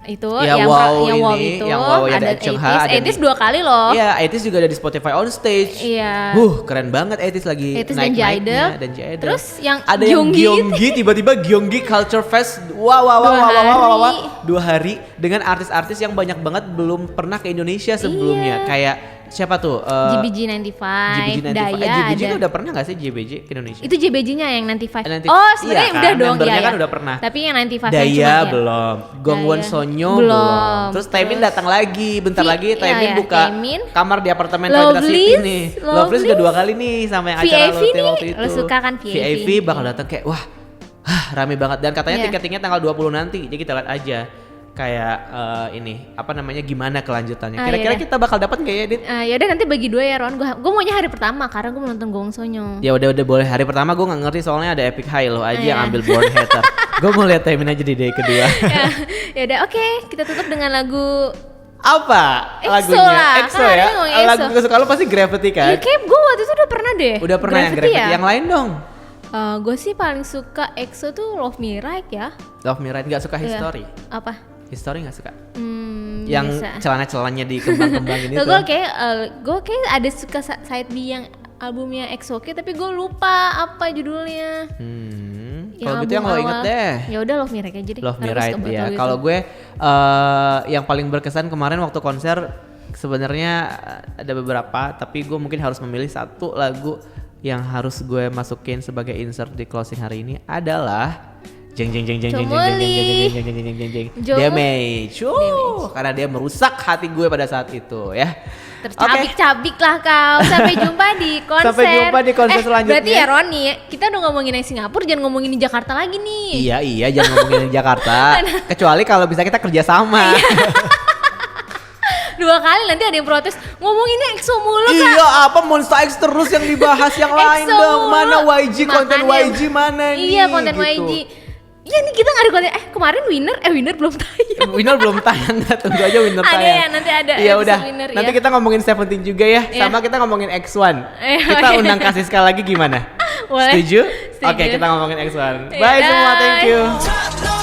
itu ya, yang wow itu yang wow ya, ada Chungha, ada 80s 2 kali loh. Iya, 80s juga ada di Spotify on stage. Iya. Keren banget 80s lagi 80s naik-naiknya dan Jaidel. Terus yang ada yang Gyeonggi, tiba-tiba Gyeonggi Culture Fest. Wow. 2 hari dengan artis-artis yang banyak banget belum pernah ke Indonesia sebelumnya. Kayak siapa tuh? JBG 95, Daya JBG ada. udah pernah gak sih JBG ke Indonesia? Itu JBG-nya yang 95. Iya Oh, sebenarnya kan? udah dong Membernya ya. kan udah pernah. Tapi yang 95 Daya cuma belum, Gongwon Daya. Sonyo belum. Terus Taemin datang lagi, bentar lagi Taemin buka kamar di apartemen Federasi City nih. Lovelyz udah 2 kali nih sama yang acara VIP Lotte nih, waktu itu. lo suka kan VIP? VIP bakal datang kayak wah, rame banget, dan katanya tiketingnya tanggal 20 nanti. Jadi kita lihat aja kayak ini apa namanya, gimana kelanjutannya. Kira-kira kita bakal dapat nggak ya, Dit? Ya udah nanti bagi 2 ya Ron. Gue maunya hari pertama karena gue mau nonton Gong Sonyo. Ya udah boleh. Hari pertama gue nggak ngerti soalnya ada Epic High lo aja yang ambil board hater. Gue mau lihat Taemin aja di day kedua. Ya udah oke, kita tutup dengan lagu apa EXO lagunya? lah, EXO kan ya. ada ngomongin Lagu EXO. kesukaan lo pasti Gravity kan? Ya kayak gue waktu itu udah pernah deh. Udah pernah yang Gravity. ya? Yang lain dong. Gue sih paling suka EXO tuh Love Me Right ya. Love Me Right, nggak suka History. Apa? History nggak suka. Yang bisa. celana-celananya dikembang-kembangin itu. Gue kayak ada suka side B yang albumnya EXO, tapi gue lupa apa judulnya. Kalau gitu yang lo inget deh. Ya udah Love Me Right aja deh. Love Me Harus Right kebotol ya. gitu. Kalau gue yang paling berkesan kemarin waktu konser sebenarnya ada beberapa, tapi gue mungkin harus memilih satu lagu yang harus gue masukin sebagai insert di closing hari ini adalah Damage. Karena dia merusak hati gue pada saat itu ya. Tercabik-cabik lah kau. Sampai jumpa di konser. Sampai jumpa di konser selanjutnya. Berarti ya Roni, kita udah ngomongin yang Singapura, jangan ngomongin di Jakarta lagi nih. Iya, jangan ngomongin di Jakarta. Kecuali kalau bisa kita kerja sama. 2 kali nanti ada yang protes, ngomonginnya EXO mulu Kak. Iya, apa Monster X terus yang dibahas, yang lain EXO dong. mulu. Mana YG, konten Makanya, YG mana nih? Iya, konten gitu. YG. Iya nih kita gak ada konten. Kemarin winner belum tayang. Winner belum tayang, tunggu aja Winner Ada tayang. ya, nanti ada Iya episode udah. Winner, Nanti ya. kita ngomongin Seventeen juga ya, sama kita ngomongin X1. Kita undang Kasiska lagi gimana? Boleh. Setuju? Setuju. Oke, kita ngomongin X1. Ya, Bye semua, thank you. Top